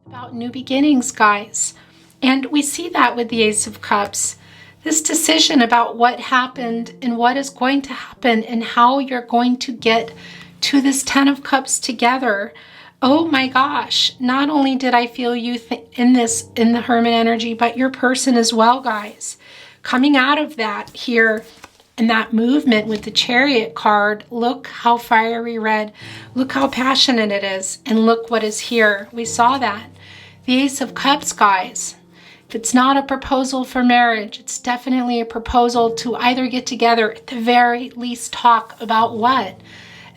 About new beginnings, guys. And we see that with the Ace of Cups. This decision about what happened and what is going to happen and how you're going to get to this Ten of Cups together. Oh my gosh, not only did I feel you in the Hermit energy, but your person as well, guys. Coming out of that here in that movement with the Chariot card, look how fiery red, look how passionate it is, and look what is here. We saw that. The Ace of Cups, guys. If it's not a proposal for marriage, it's definitely a proposal to either get together, at the very least talk about what?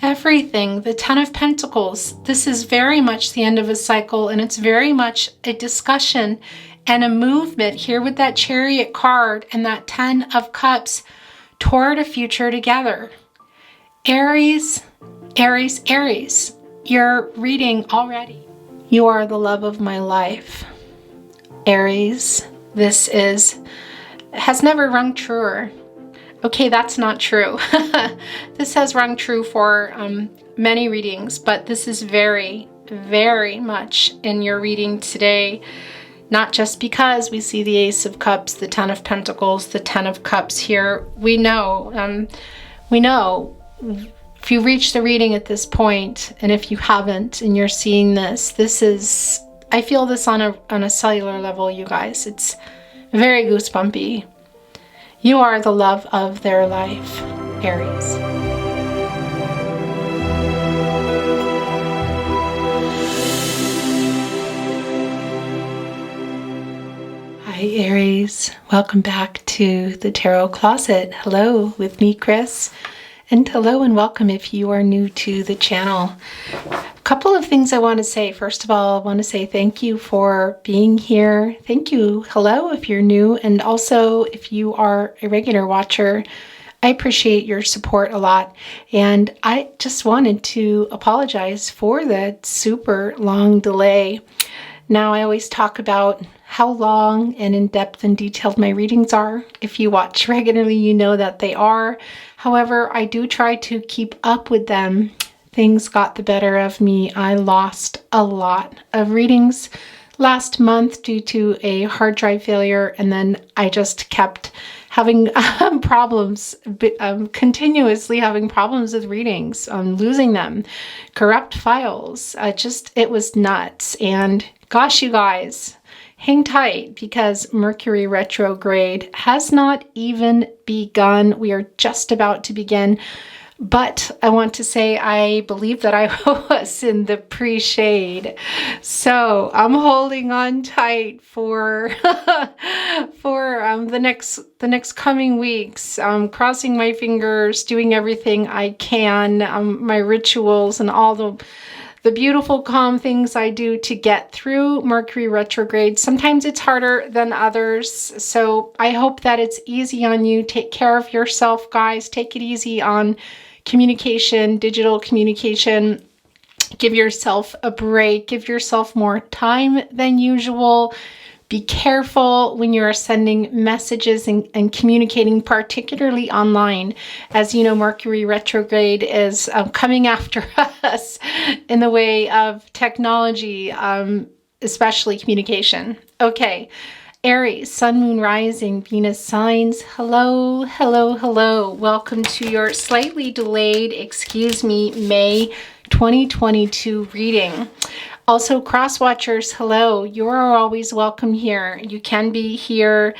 Everything. The Ten of Pentacles. This is very much the end of a cycle, and it's very much a discussion and a movement here with that Chariot card and that Ten of Cups toward a future together. Aries, Aries, Aries. You're reading already. You are the love of my life. Aries, this has never rung truer. Okay, that's not true. This has rung true for many readings, but this is very, very much in your reading today. Not just because we see the Ace of Cups, the Ten of Pentacles, the Ten of Cups here. We know if you reach the reading at this point, and if you haven't and you're seeing this is, I feel this on a cellular level, you guys. It's very goosebumpy. You are the love of their life, Aries. Hi, Aries. Welcome back to the Tarot Closet. Hello, with me, Chris. And hello and welcome if you are new to the channel. A couple of things I want to say. First of all, I want to say thank you for being here. Thank you. Hello if you're new, and also if you are a regular watcher, I appreciate your support a lot. And I just wanted to apologize for that super long delay. Now, I always talk about how long and in depth and detailed my readings are. If you watch regularly, you know that they are. However, I do try to keep up with them. Things got the better of me. I lost a lot of readings last month due to a hard drive failure, and then I just kept having problems, continuously having problems with readings, losing them, corrupt files. It was nuts. And gosh, you guys, hang tight, because Mercury retrograde has not even begun. We are just about to begin. But I want to say I believe that I was in the pre-shade. So I'm holding on tight for the next coming weeks. Crossing my fingers, doing everything I can, my rituals and all the beautiful, calm things I do to get through Mercury retrograde. Sometimes it's harder than others. So I hope that it's easy on you. Take care of yourself, guys. Take it easy on communication, digital communication. Give yourself a break. Give yourself more time than usual. Be careful when you are sending messages and communicating, particularly online. As you know, Mercury retrograde is coming after us in the way of technology, especially communication. Okay, Aries, Sun, Moon, Rising, Venus signs. Hello, hello, hello. Welcome to your slightly delayed, May 2022 reading. Also, cross-watchers, hello. You are always welcome here. You can be here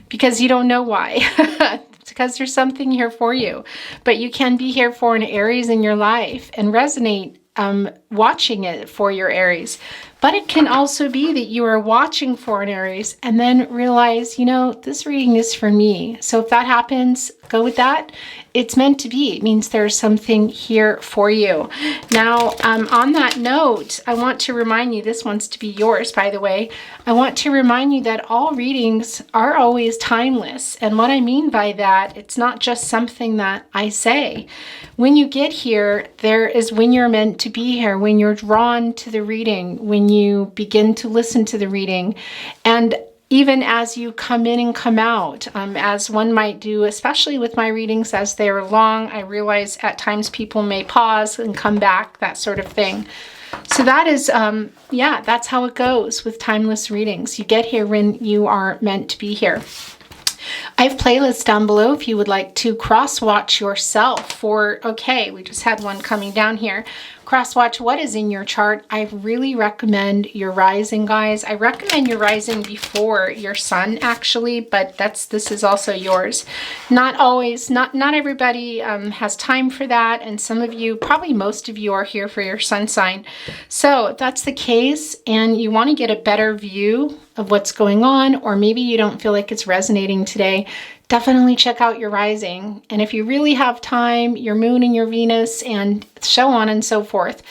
because you don't know why. It's because there's something here for you. But you can be here for an Aries in your life and resonate watching it for your Aries. But it can also be that you are watching for an Aries and then realize, this reading is for me. So if that happens, go with that. It's meant to be. It means there's something here for you. Now, on that note, I want to remind you, this one's to be yours, by the way. I want to remind you that all readings are always timeless. And what I mean by that, it's not just something that I say. When you get here, there is when you're meant to be here, when you're drawn to the reading, when you begin to listen to the reading, and even as you come in and come out, as one might do, especially with my readings as they're long. I realize at times people may pause and come back, that sort of thing. So that is, yeah, that's how it goes with timeless readings. You get here when you are meant to be here. I have playlists down below if you would like to cross-watch yourself for, okay, we just had one coming down here. Cross-watch what is in your chart. I really recommend your rising, guys. I recommend your rising before your sun, actually, but this is also yours. Not always, not everybody has time for that, and some of you, probably most of you, are here for your sun sign. So if that's the case and you want to get a better view of what's going on, or maybe you don't feel like it's resonating today, definitely check out your rising. And if you really have time, your moon and your Venus, and so on and so forth.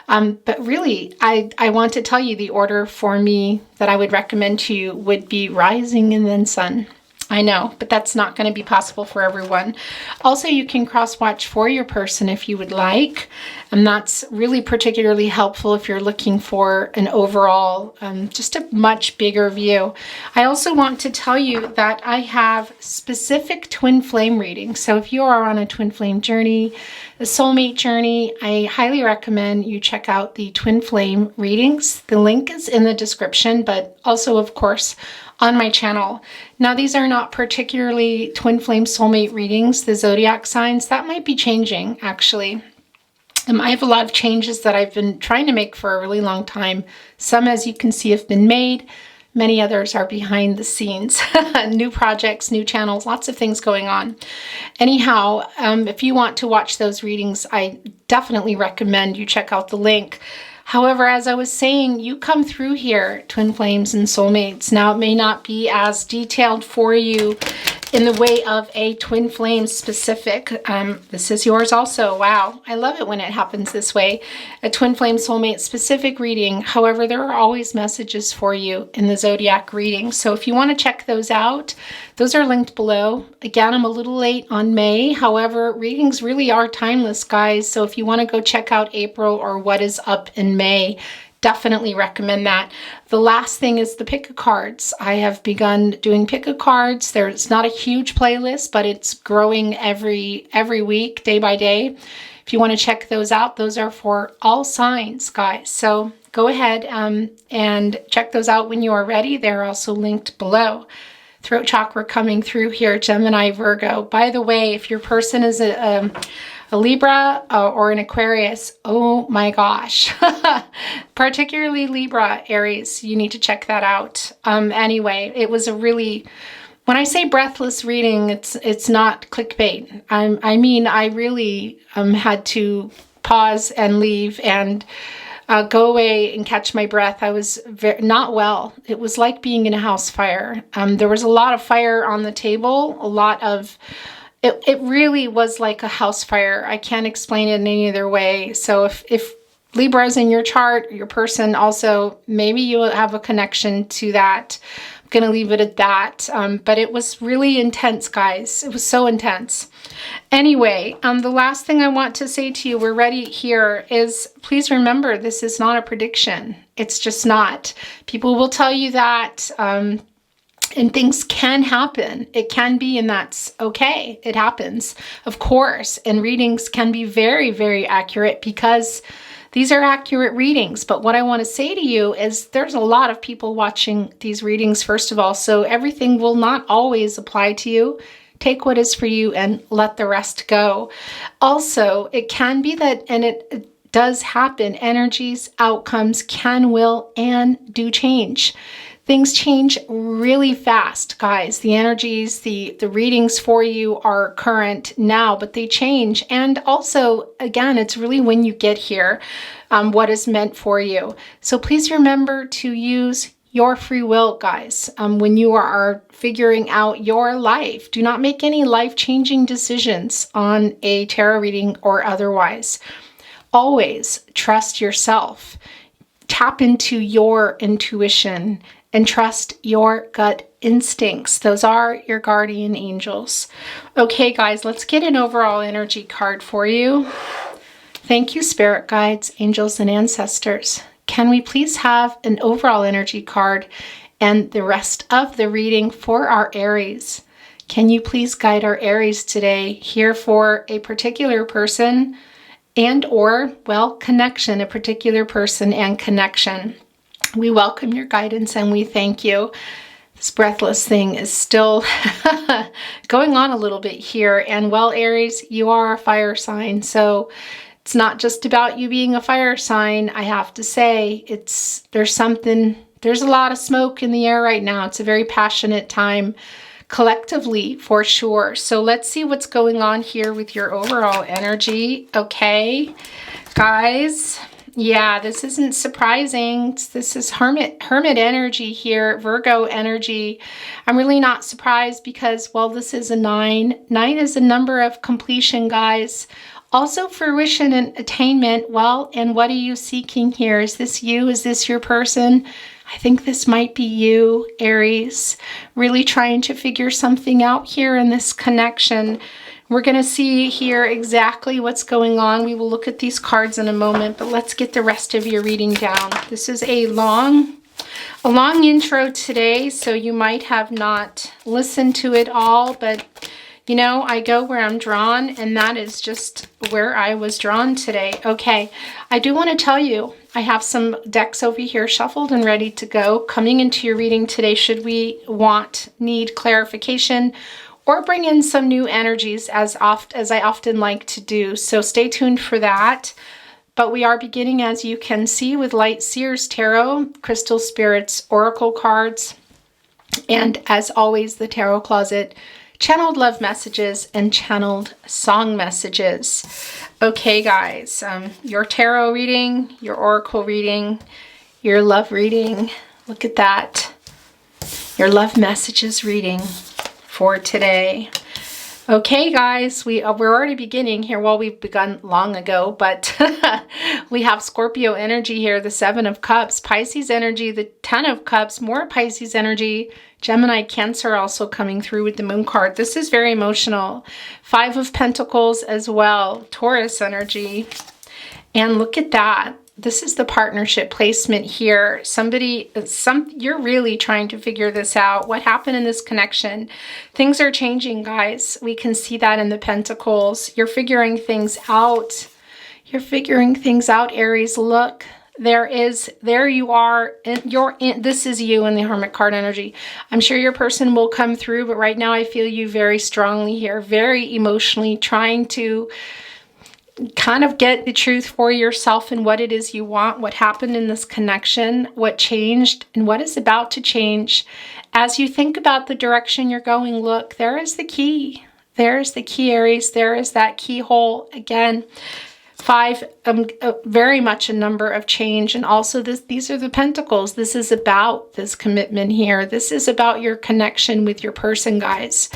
But really, I want to tell you the order for me that I would recommend to you would be rising and then sun. I know, but that's not going to be possible for everyone. Also, you can cross-watch for your person if you would like, and that's really particularly helpful if you're looking for an overall, just a much bigger view. I also want to tell you that I have specific twin flame readings. So if you are on a twin flame journey, a soulmate journey, I highly recommend you check out the twin flame readings. The link is in the description, but also, of course, on my channel. Now, these are not particularly twin flame soulmate readings, the zodiac signs. That might be changing, actually. I have a lot of changes that I've been trying to make for a really long time. Some, as you can see, have been made. Many others are behind the scenes. New projects, new channels, lots of things going on. Anyhow, if you want to watch those readings, I definitely recommend you check out the link. However, as I was saying, you come through here, twin flames and soulmates. Now, it may not be as detailed for you in the way of a twin flame specific. This is yours also. Wow. I love it when it happens this way. A twin flame soulmate specific reading. However, there are always messages for you in the zodiac reading. So if you want to check those out, those are linked below. Again, I'm a little late on May. However, readings really are timeless, guys. So if you want to go check out April or what is up in May, definitely recommend that. The last thing is the pick a cards. I have begun doing pick a cards. There's not a huge playlist, but it's growing every week, day by day. If you want to check those out, those are for all signs, guys. So go ahead and check those out when you are ready. They're also linked below. Throat chakra coming through here, Gemini, Virgo. By the way, if your person is a Libra or an Aquarius, oh my gosh, particularly Libra, Aries, you need to check that out. Anyway, it was a really, when I say breathless reading, it's not clickbait. I mean, I really had to pause and leave and go away and catch my breath. I was not well. It was like being in a house fire. There was a lot of fire on the table, a lot of, it really was like a house fire. I can't explain it in any other way. So if Libra's in your chart, your person also, maybe you have a connection to that. I'm going to leave it at that. But it was really intense, guys. It was so intense. Anyway, the last thing I want to say to you, we're ready here, is please remember this is not a prediction. It's just not. People will tell you that, and things can happen. It can be, and that's okay. It happens, of course. And readings can be very, very accurate because these are accurate readings. But what I want to say to you is there's a lot of people watching these readings, first of all, so everything will not always apply to you. Take what is for you and let the rest go. Also, it can be that, and it does happen, energies, outcomes can, will, and do change. Things change really fast, guys. The energies, the readings for you are current now, but they change. And also, again, it's really when you get here, what is meant for you. So please remember to use your free will, guys, when you are figuring out your life. Do not make any life-changing decisions on a tarot reading or otherwise. Always trust yourself. Tap into your intuition and trust your gut instincts. Those are your guardian angels. Okay, guys, let's get an overall energy card for you. Thank you, spirit guides, angels, and ancestors. Can we please have an overall energy card and the rest of the reading for our Aries? Can you please guide our Aries today, here for a particular person and or, well, connection, a particular person and connection. We welcome your guidance and we thank you. This breathless thing is still going on a little bit here. And well, Aries, you are a fire sign. So it's not just about you being a fire sign. I have to say, there's a lot of smoke in the air right now. It's a very passionate time collectively for sure. So let's see what's going on here with your overall energy. Okay, guys. Yeah, this isn't surprising. This is hermit energy here, Virgo energy. I'm really not surprised because, well, this is a 9. 9 is a number of completion, guys. Also fruition and attainment. Well, and what are you seeking here? Is this you? Is this your person? I think this might be you, Aries, really trying to figure something out here in this connection. We're going to see here exactly what's going on. We will look at these cards in a moment, but let's get the rest of your reading down. This is a long intro today, so you might have not listened to it all, but you know, I go where I'm drawn, and that is just where I was drawn today. Okay, I do want to tell you, I have some decks over here shuffled and ready to go. Coming into your reading today, should we need clarification, or bring in some new energies as I often like to do. So stay tuned for that. But we are beginning, as you can see, with Light Seers Tarot, Crystal Spirits, Oracle cards, and as always, the Tarot Closet, channeled love messages and channeled song messages. Okay, guys, your tarot reading, your oracle reading, your love reading. Look at that. Your love messages reading for today. Okay, guys, we're already beginning here. Well, we've begun long ago, but we have Scorpio energy here, the 7 of Cups, Pisces energy, the 10 of Cups, more Pisces energy, Gemini, Cancer also coming through with the Moon card. This is very emotional. 5 of Pentacles as well, Taurus energy. And look at that. This is the partnership placement here. You're really trying to figure this out. What happened in this connection? Things are changing, guys. We can see that in the Pentacles. You're figuring things out. You're figuring things out, Aries. Look, there you are. This is you in the Hermit card energy. I'm sure your person will come through, but right now I feel you very strongly here, very emotionally trying to kind of get the truth for yourself and what it is you want, what happened in this connection, what changed, and what is about to change. As you think about the direction you're going, look, there is the key. There's the key, Aries. There is that keyhole. Again, 5, very much a number of change. And also these are the Pentacles. This is about this commitment here. This is about your connection with your person, guys.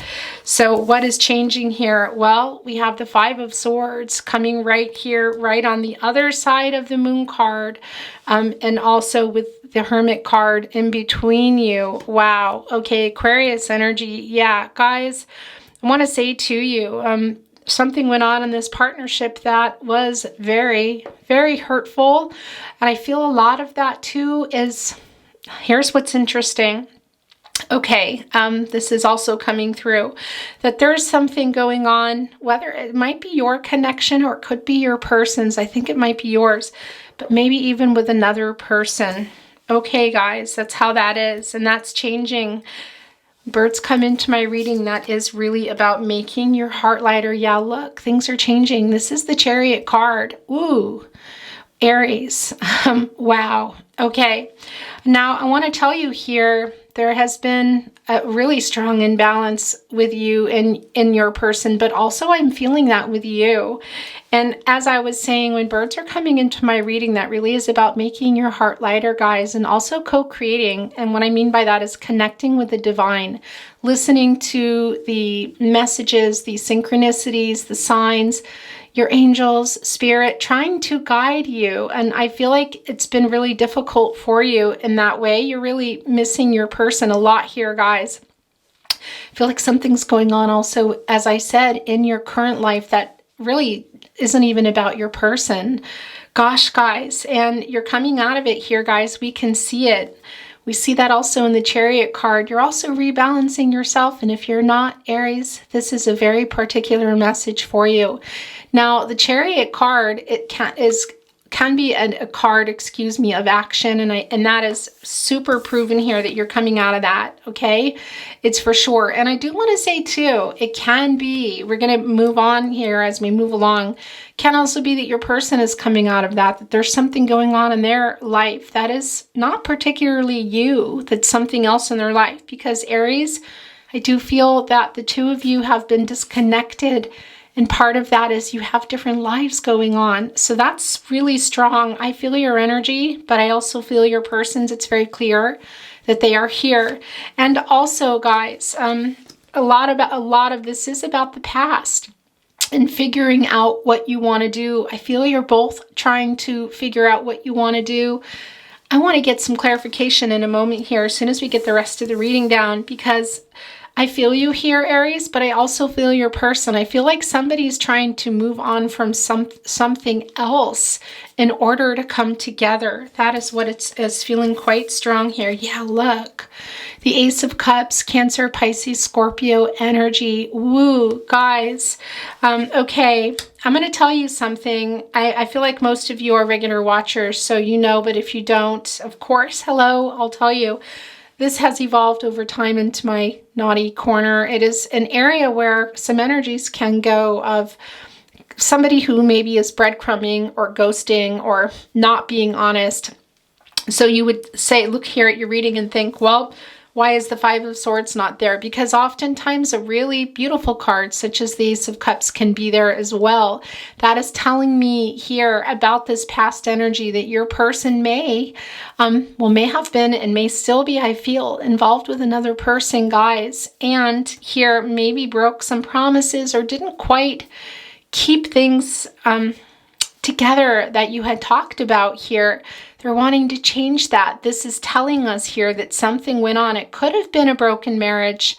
So what is changing here? Well, we have the 5 of Swords coming right here, right on the other side of the Moon card. And also with the Hermit card in between you. Wow. Okay, Aquarius energy. Yeah, guys, I want to say to you, something went on in this partnership that was very, very hurtful. And I feel a lot of that too is, here's what's interesting. Okay, this is also coming through, that there's something going on, whether it might be your connection or it could be your person's. I think it might be yours, but maybe even with another person. Okay, guys, that's how that is. And that's changing. Birds come into my reading that is really about making your heart lighter. Yeah, look, things are changing. This is the Chariot card. Ooh, Aries. Wow. Okay. Now I want to tell you here, there has been a really strong imbalance with you and in your person, but also I'm feeling that with you. And as I was saying, when birds are coming into my reading, that really is about making your heart lighter, guys, and also co-creating. And what I mean by that is connecting with the divine, listening to the messages, the synchronicities, the signs, your angels, spirit, trying to guide you. And I feel like it's been really difficult for you in that way. You're really missing your person a lot here, guys. I feel like something's going on also, as I said, in your current life that really isn't even about your person. Gosh, guys, and you're coming out of it here, guys. We can see it. We see that also in the Chariot card. You're also rebalancing yourself. And if you're not, Aries, this is a very particular message for you. Now, the Chariot card, it can be a card, excuse me, of action, and that is super proven here that you're coming out of that, okay? It's for sure. And I do want to say too, it can be, we're going to move on here as we move along, can also be that your person is coming out of that there's something going on in their life that is not particularly you, that's something else in their life. Because Aries, I do feel that the two of you have been disconnected. And part of that is you have different lives going on. So that's really strong. I feel your energy, but I also feel your person's. It's very clear that they are here. And also, guys, a lot of this is about the past and figuring out what you want to do. I feel you're both trying to figure out what you want to do. I want to get some clarification in a moment here as soon as we get the rest of the reading down, because I feel you here, Aries, but I also feel your person. I feel like somebody's trying to move on from something else in order to come together. That is what it's feeling quite strong here. Yeah, look. The Ace of Cups, Cancer, Pisces, Scorpio energy. Woo, guys. Okay, I'm going to tell you something. I feel like most of you are regular watchers, so you know, but if you don't, of course, hello, I'll tell you. This has evolved over time into my naughty corner. It is an area where some energies can go of somebody who maybe is breadcrumbing or ghosting or not being honest. So you would say, look here at your reading and think, well, why is the Five of Swords not there? Because oftentimes a really beautiful card, such as the Ace of Cups, can be there as well. That is telling me here about this past energy that your person may have been and may still be, I feel, involved with another person, guys. And here maybe broke some promises or didn't quite keep things together that you had talked about here. They're wanting to change that. This is telling us here that something went on. It could have been a broken marriage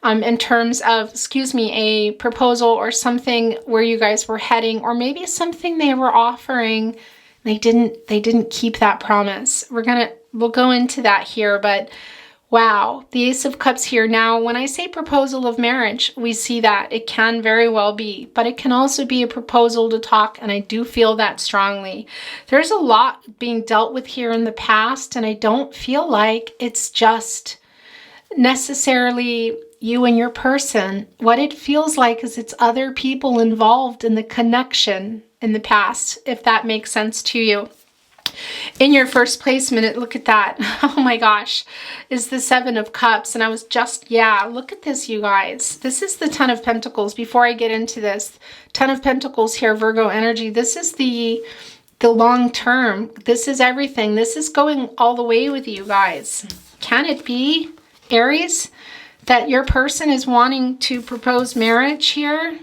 in terms of, a proposal or something where you guys were heading, or maybe something they were offering. They didn't keep that promise. We'll go into that here, but wow, the Ace of Cups here. Now, when I say proposal of marriage, we see that it can very well be, but it can also be a proposal to talk, and I do feel that strongly. There's a lot being dealt with here in the past, and I don't feel like it's just necessarily you and your person. What it feels like is it's other people involved in the connection in the past, if that makes sense to you. In your first placement, look at that. Oh my gosh, is the Seven of Cups. And I was look at this, you guys. This is the Ten of Pentacles. Before I get into this, Ten of Pentacles here, Virgo energy. This is the long term. This is everything. This is going all the way with you guys. Can it be, Aries, that your person is wanting to propose marriage here?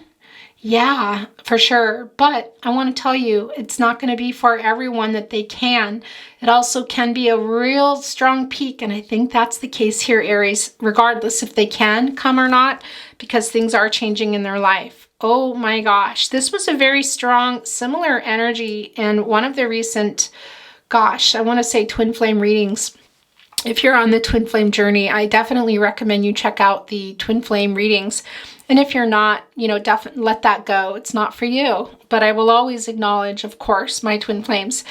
Yeah, for sure. But I want to tell you, it's not going to be for everyone that they can. It also can be a real strong peak. And I think that's the case here, Aries, regardless if they can come or not, because things are changing in their life. Oh my gosh. This was a very strong, similar energy in one of the recent, I want to say twin flame readings. If you're on the twin flame journey, I definitely recommend you check out the twin flame readings. And if you're not, definitely let that go. It's not for you. But I will always acknowledge, of course, my twin flames.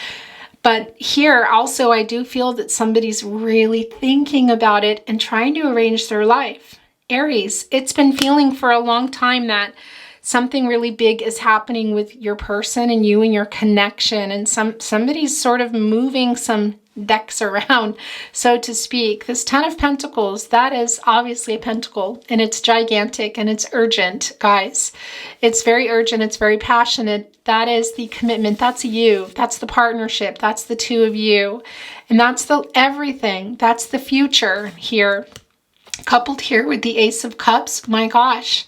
But here also, I do feel that somebody's really thinking about it and trying to arrange their life. Aries, it's been feeling for a long time that something really big is happening with your person and you and your connection. And somebody's sort of moving some decks around, so to speak. This Ten of Pentacles, that is obviously a pentacle, and it's gigantic and it's urgent, guys. It's very urgent. It's very passionate. That is the commitment. That's you. That's the partnership. That's the two of you. And that's the everything. That's the future here. Coupled here with the Ace of Cups. My gosh.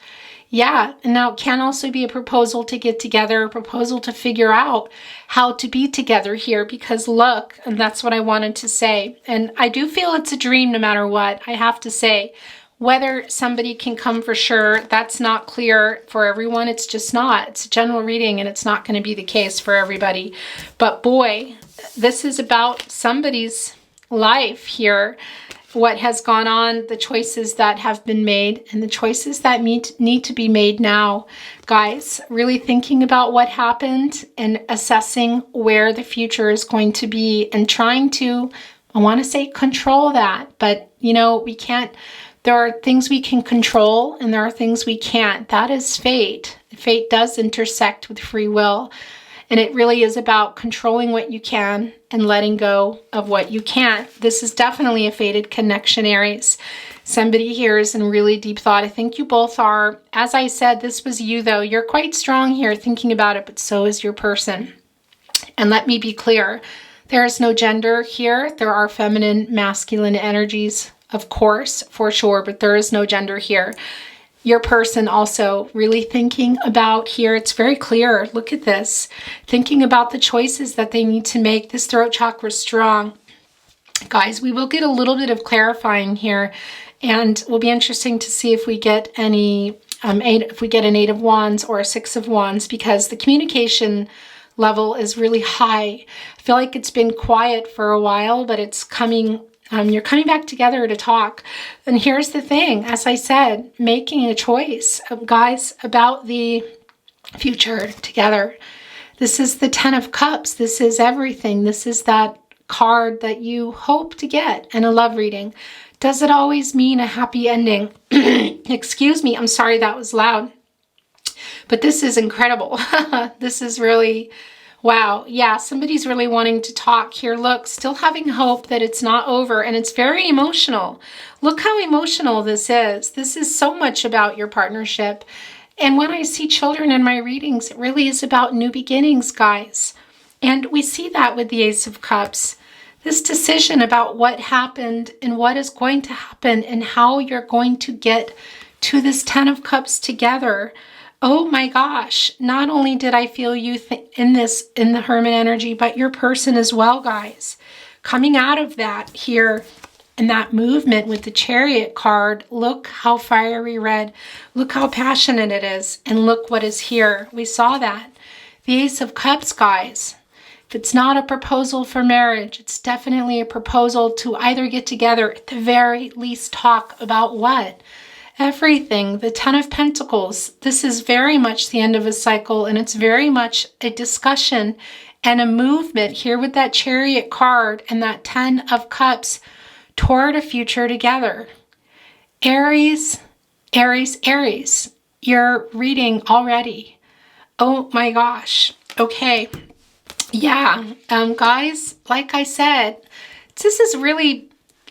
Yeah, and now it can also be a proposal to get together, a proposal to figure out how to be together here, because look, and that's what I wanted to say. And I do feel it's a dream no matter what, I have to say. Whether somebody can come for sure, that's not clear for everyone. It's just not. It's a general reading, and it's not going to be the case for everybody. But boy, this is about somebody's life here, what has gone on, the choices that have been made, and the choices that need to be made now. Guys, really thinking about what happened and assessing where the future is going to be and trying to, I want to say control that, but you know, we can't. There are things we can control and there are things we can't. That is fate. Fate does intersect with free will. And it really is about controlling what you can and letting go of what you can't. This is definitely a fated connection, Aries. Somebody here is in really deep thought. I think you both are. As I said, this was you, though. You're quite strong here thinking about it, but so is your person. And let me be clear. There is no gender here. There are feminine, masculine energies, of course, for sure, but there is no gender here. Your person also really thinking about here, it's very clear, look at this, thinking about the choices that they need to make. This throat chakra is strong. Guys, we will get a little bit of clarifying here, and it will be interesting to see if we get any, if we get an 8 of Wands or a 6 of Wands, because the communication level is really high. I feel like it's been quiet for a while, but it's coming. You're coming back together to talk. And here's the thing, as I said, making a choice, guys, about the future together. This is the 10 of Cups. This is everything. This is that card that you hope to get in a love reading. Does it always mean a happy ending? Excuse me, I'm sorry that was loud. But this is incredible. This is really... wow, yeah, somebody's really wanting to talk here. Look, still having hope that it's not over, and it's very emotional. Look how emotional this is. This is so much about your partnership. And when I see children in my readings, it really is about new beginnings, guys. And we see that with the Ace of Cups. This decision about what happened and what is going to happen and how you're going to get to this 10 of Cups together. Oh my gosh, not only did I feel you in the Hermit energy, but your person as well, guys. Coming out of that here in that movement with the Chariot card, look how fiery red, look how passionate it is, and look what is here. We saw that. The Ace of Cups, guys. If it's not a proposal for marriage, it's definitely a proposal to either get together, at the very least talk about what? Everything. The 10 of Pentacles. This is very much the end of a cycle, and it's very much a discussion and a movement here with that Chariot card and that 10 of Cups toward a future together. Aries, Aries, Aries. You're reading already. Oh my gosh. Okay. Yeah. Guys, like I said, this is really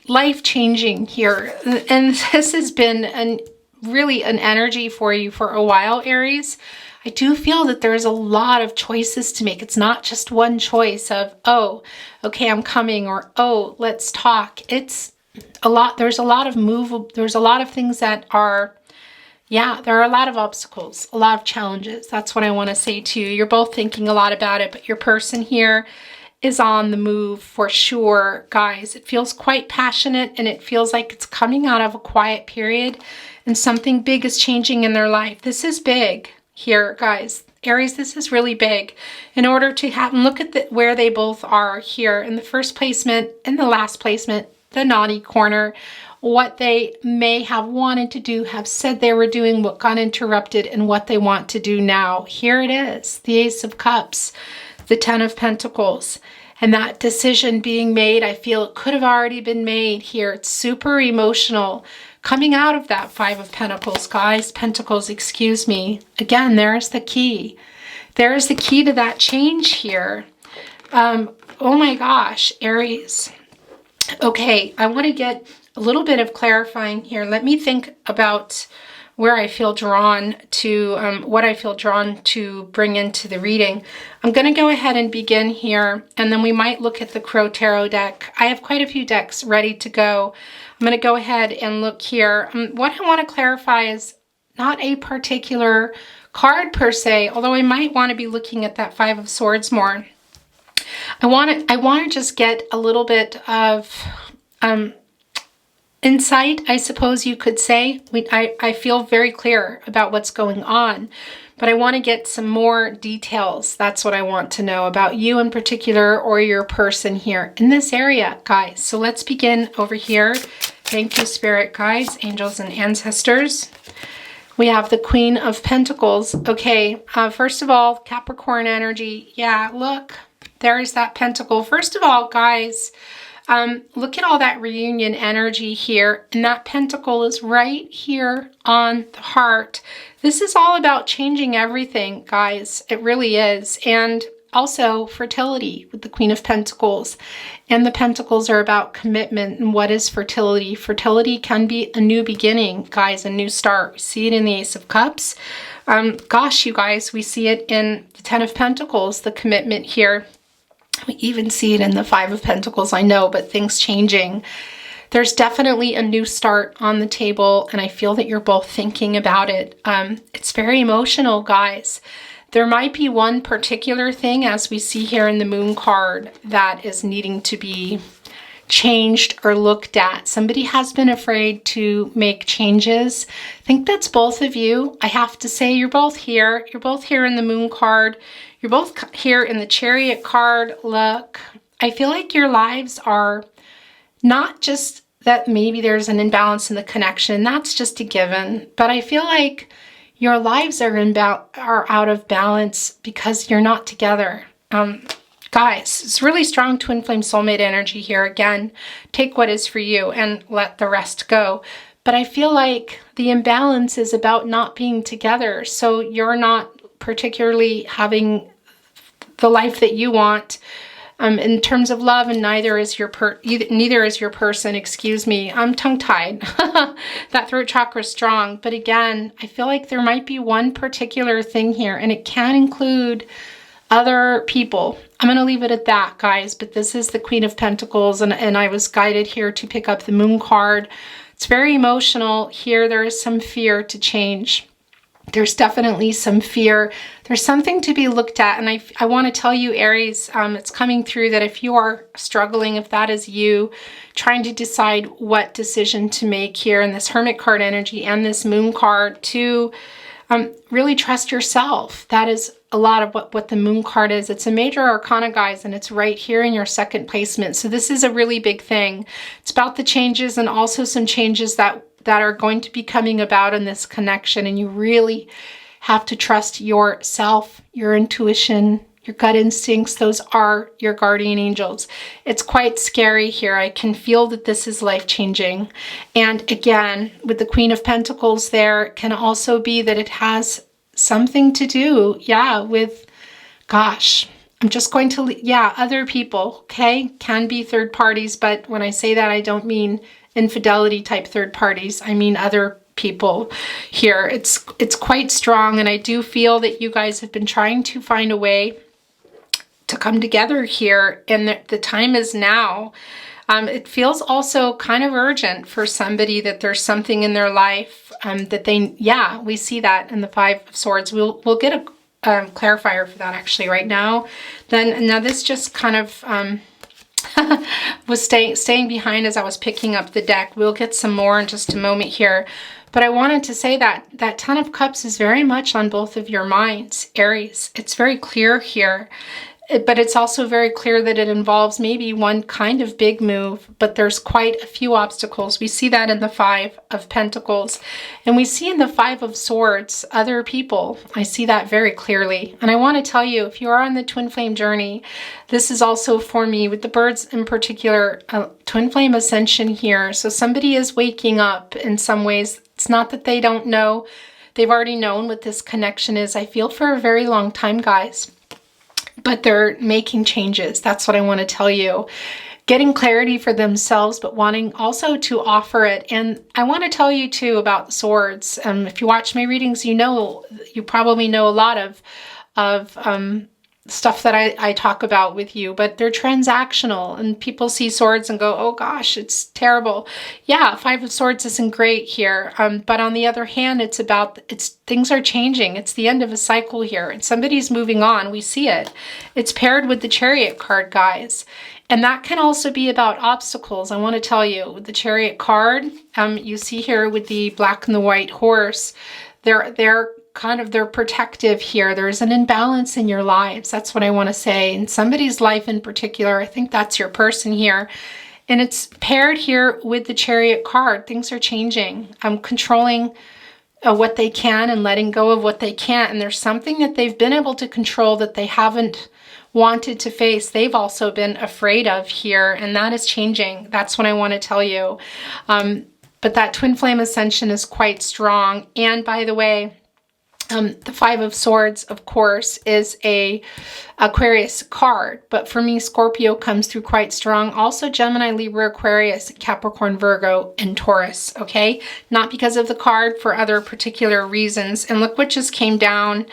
life-changing here, and this has been really an energy for you for a while, Aries. I do feel that there's a lot of choices to make. It's not just one choice of, oh, okay, I'm coming, or oh, let's talk. It's a lot. There's a lot of things that are, yeah, there are a lot of obstacles, a lot of challenges. That's what I want to say to you. You're both thinking a lot about it, but your person here is on the move for sure, guys. It feels quite passionate, and it feels like it's coming out of a quiet period and something big is changing in their life. This is big here, guys. Aries, this is really big. In order to have, and look at where they both are here in the first placement and the last placement, the naughty corner, what they may have wanted to do, have said they were doing, what got interrupted, and what they want to do now. Here it is, the Ace of Cups, the 10 of Pentacles, and that decision being made. I feel it could have already been made here. It's super emotional. Coming out of that 5 of Pentacles, guys, Pentacles, excuse me. Again, there's the key. There's the key to that change here. Oh my gosh, Aries. Okay, I want to get a little bit of clarifying here. Let me think about where I feel drawn to, what I feel drawn to bring into the reading. I'm going to go ahead and begin here, and then we might look at the Crow Tarot deck. I have quite a few decks ready to go. I'm going to go ahead and look here. What I want to clarify is not a particular card per se, although I might want to be looking at that 5 of Swords more. I want to just get a little bit of insight, I suppose you could say. I feel very clear about what's going on, but I want to get some more details. That's what I want to know about you in particular, or your person here in this area, guys. So let's begin over here. Thank you, spirit guides, angels, and ancestors. We have the Queen of Pentacles. Okay, first of all, Capricorn energy. Yeah, look, there is that pentacle. First of all, guys, look at all that reunion energy here. And that pentacle is right here on the heart. This is all about changing everything, guys. It really is. And also fertility with the Queen of Pentacles. And the pentacles are about commitment. And what is fertility? Fertility can be a new beginning, guys, a new start. We see it in the Ace of Cups. Gosh, you guys, we see it in the Ten of Pentacles, the commitment here. We even see it in the Five of Pentacles, I know, but things changing. There's definitely a new start on the table, and I feel that you're both thinking about it. It's very emotional, guys. There might be one particular thing, as we see here in the Moon card, that is needing to be changed or looked at. Somebody has been afraid to make changes. I think that's both of you. I have to say, you're both here. You're both here in the Moon card. You're both here in the Chariot card. Look, I feel like your lives are not just that maybe there's an imbalance in the connection. That's just a given. But I feel like your lives are out of balance because you're not together. Guys, it's really strong twin flame soulmate energy here. Again, take what is for you and let the rest go. But I feel like the imbalance is about not being together. So you're not particularly having the life that you want in terms of love, and neither is your person. Excuse me, I'm tongue-tied. That throat chakra is strong, but again, I feel like there might be one particular thing here, and it can include other people. I'm going to leave it at that, guys, but this is the Queen of Pentacles, and I was guided here to pick up the Moon card. It's very emotional here. There is some fear to change. There's definitely some fear. There's something to be looked at. And I want to tell you, Aries, it's coming through that if you are struggling, if that is you, trying to decide what decision to make here in this Hermit card energy and this Moon card, to really trust yourself. That is a lot of what the Moon card is. It's a major arcana, guys, and it's right here in your second placement. So this is a really big thing. It's about the changes, and also some changes that are going to be coming about in this connection. And you really have to trust yourself, your intuition, your gut instincts. Those are your guardian angels. It's quite scary here. I can feel that this is life-changing. And again, with the Queen of Pentacles there, it can also be that it has something to do, with, gosh, I'm just going to, other people, okay? Can be third parties, but when I say that, I don't mean infidelity type third parties. I mean other people here. It's quite strong, and I do feel that you guys have been trying to find a way to come together here, and the time is now. It feels also kind of urgent for somebody, that there's something in their life that they, we see that in the Five of Swords. We'll get a clarifier for that actually right now. Now this just kind of was staying behind as I was picking up the deck. We'll get some more in just a moment here. But I wanted to say that that Ten of Cups is very much on both of your minds, Aries. It's very clear here. But it's also very clear that it involves maybe one kind of big move, but there's quite a few obstacles. We see that in the Five of Pentacles, and we see in the Five of Swords other people. I see that very clearly. And I want to tell you, if you are on the twin flame journey, this is also for me, with the birds in particular, twin flame ascension here. So somebody is waking up in some ways. It's not that they don't know. They've already known what this connection is, I feel, for a very long time, guys. But they're making changes. That's what I want to tell you. Getting clarity for themselves, but wanting also to offer it. And I want to tell you too about swords. If you watch my readings, you probably know a lot of stuff that I talk about with you, but they're transactional, and people see swords and go, oh gosh, it's terrible. Yeah, Five of Swords isn't great here. But on the other hand, things are changing. It's the end of a cycle here, and somebody's moving on. We see it. It's paired with the Chariot card, guys. And that can also be about obstacles. I want to tell you, with the Chariot card, you see here with the black and the white horse, they're protective here. There's an imbalance in your lives. That's what I want to say. In somebody's life in particular, I think that's your person here. And it's paired here with the Chariot card. Things are changing. I'm controlling what they can and letting go of what they can't. And there's something that they've been able to control that they haven't wanted to face. They've also been afraid of here, and that is changing. That's what I want to tell you. But that twin flame ascension is quite strong. And by the way, the Five of Swords, of course, is a Aquarius card, but for me, Scorpio comes through quite strong. Also, Gemini, Libra, Aquarius, Capricorn, Virgo, and Taurus, okay? Not because of the card, for other particular reasons. And look what just came down.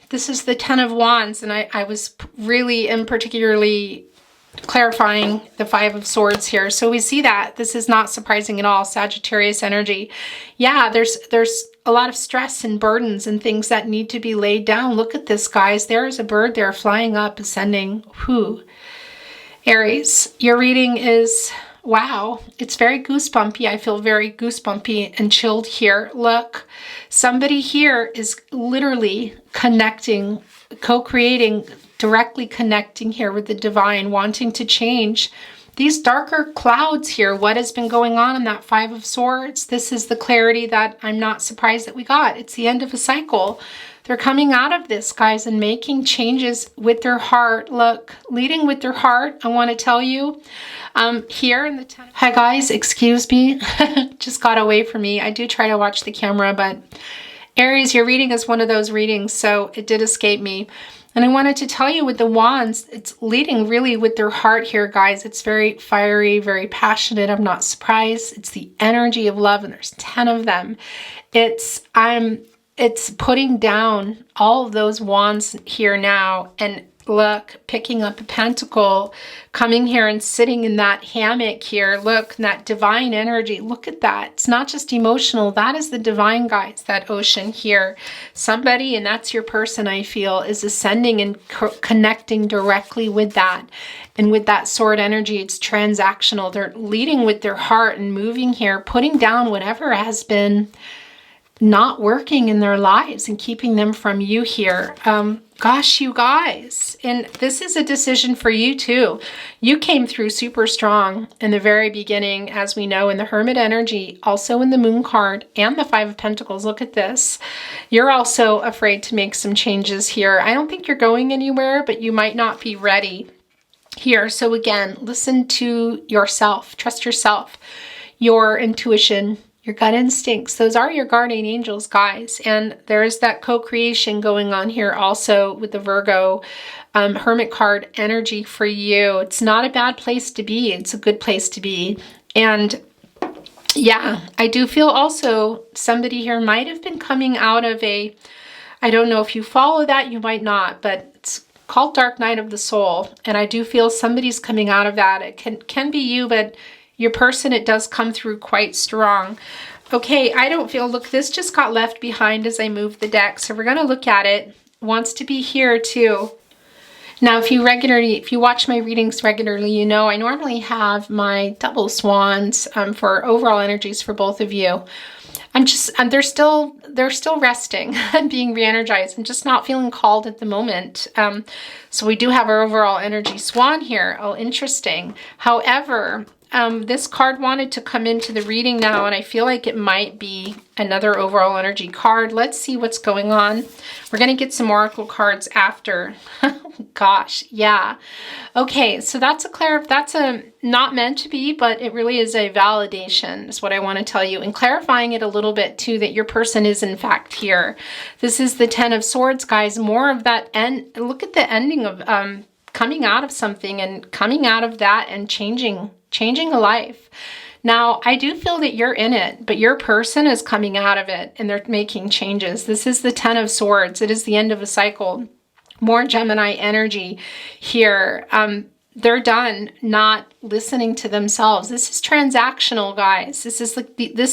This is the Ten of Wands, and I was really and particularly clarifying the Five of Swords here. So we see that this is not surprising at all. Sagittarius energy. Yeah, there's a lot of stress and burdens and things that need to be laid down. Look at this, guys. There is a bird there flying up, ascending. Aries, your reading is, wow, it's very goosebumpy. I feel very goosebumpy and chilled here. Look, somebody here is literally connecting, co-creating, directly connecting here with the divine, wanting to change these darker clouds here. What has been going on in that Five of Swords? This is the clarity that I'm not surprised that we got. It's the end of a cycle. They're coming out of this, guys, and making changes with their heart. Look, leading with their heart, I want to tell you, here in the Ten. Hi, guys, excuse me. Just got away from me. I do try to watch the camera, but Aries, your reading is one of those readings, so it did escape me. And I wanted to tell you with the Wands, it's leading really with their heart here, guys. It's very fiery, very passionate. I'm not surprised. It's the energy of love, and there's 10 of them. It's putting down all of those wands here now, and look, picking up a pentacle, coming here and sitting in that hammock here. Look, that divine energy. Look at that. It's not just emotional. That is the divine, guys, that ocean here. Somebody, and that's your person, I feel, is ascending and connecting directly with that. And with that sword energy, it's transactional. They're leading with their heart and moving here, putting down whatever has been not working in their lives and keeping them from you here. Gosh, you guys, and this is a decision for you too. You came through super strong in the very beginning, as we know, in the Hermit energy, also in the Moon card and the Five of Pentacles. Look at this. You're also afraid to make some changes here. I don't think you're going anywhere, but you might not be ready here. So again, listen to yourself, trust yourself, your intuition, your gut instincts. Those are your guardian angels, guys. And there's that co-creation going on here also with the Virgo Hermit card energy for you. It's not a bad place to be. It's a good place to be. And yeah, I do feel also somebody here might have been coming out of I don't know if you follow that, you might not, but it's called Dark Night of the Soul. And I do feel somebody's coming out of that. It can be you, but your person, it does come through quite strong. Okay, I don't feel, look, this just got left behind as I moved the deck. So we're going to look at it. Wants to be here too. Now, if you watch my readings regularly, you know I normally have my double swans for overall energies for both of you. They're still resting and being re-energized. I'm just not feeling called at the moment. So we do have our overall energy swan here. Oh, interesting. However, this card wanted to come into the reading now, and I feel like it might be another overall energy card. Let's see what's going on. We're going to get some oracle cards after. Gosh, yeah. Okay, so that's a not meant to be, but it really is a validation is what I want to tell you, and clarifying it a little bit too, that your person is in fact here. This is the Ten of Swords, guys. More of that, and look at the ending of coming out of something and coming out of that and changing a life. Now, I do feel that you're in it, but your person is coming out of it and they're making changes. This is the Ten of Swords. It is the end of a cycle. More Gemini energy here. They're done not listening to themselves. This is transactional, guys. This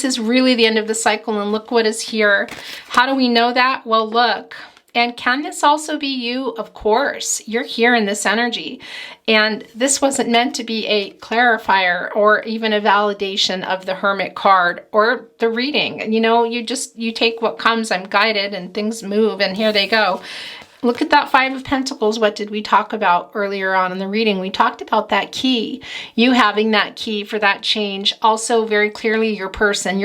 is really the end of the cycle, and look what is here. How do we know that? Well, look. And can this also be you? Of course. You're here in this energy. And this wasn't meant to be a clarifier or even a validation of the Hermit card or the reading. You know, you take what comes. I'm guided and things move, and here they go. Look at that Five of Pentacles. What did we talk about earlier on in the reading? We talked about that key, you having that key for that change. Also very clearly your person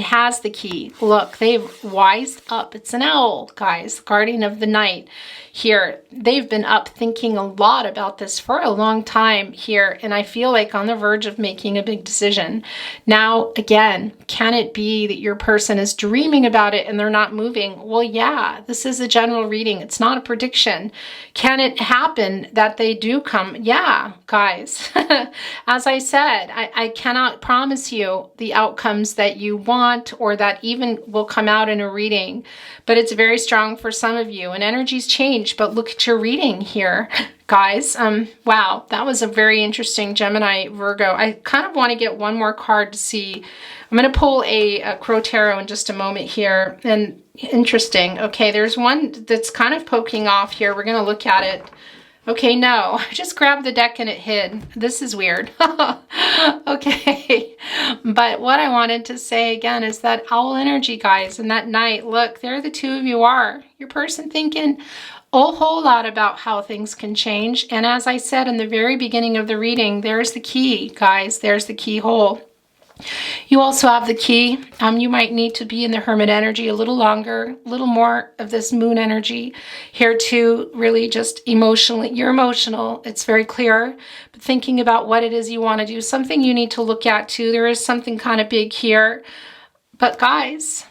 has the key. Look, they've wised up. It's an owl, guys, guardian of the night here. They've been up thinking a lot about this for a long time here, and I feel like on the verge of making a big decision. Now, again, can it be that your person is dreaming about it and they're not moving? Well, yeah, this is a general reading. It's not a prediction. Can it happen that they do come? Yeah, guys. As I said, I cannot promise you the outcomes that you want or that even will come out in a reading, but it's very strong for some of you, and energies change. But look at your reading here, guys. Wow, that was a very interesting Gemini Virgo. I kind of want to get one more card to see. I'm going to pull a Crow Tarot in just a moment here. And interesting. Okay, there's one that's kind of poking off here. We're going to look at it. Okay, no, I just grabbed the deck and it hid. This is weird. Okay, but what I wanted to say again is that owl energy, guys, and that night, look, there the two of you are. Your person thinking a whole lot about how things can change. And as I said in the very beginning of the reading, there's the key, guys. There's the keyhole. You also have the key. You might need to be in the Hermit energy a little longer, a little more of this moon energy here too, really just emotionally. You're emotional. It's very clear. But thinking about what it is you want to do, something you need to look at too. There is something kind of big here. But guys,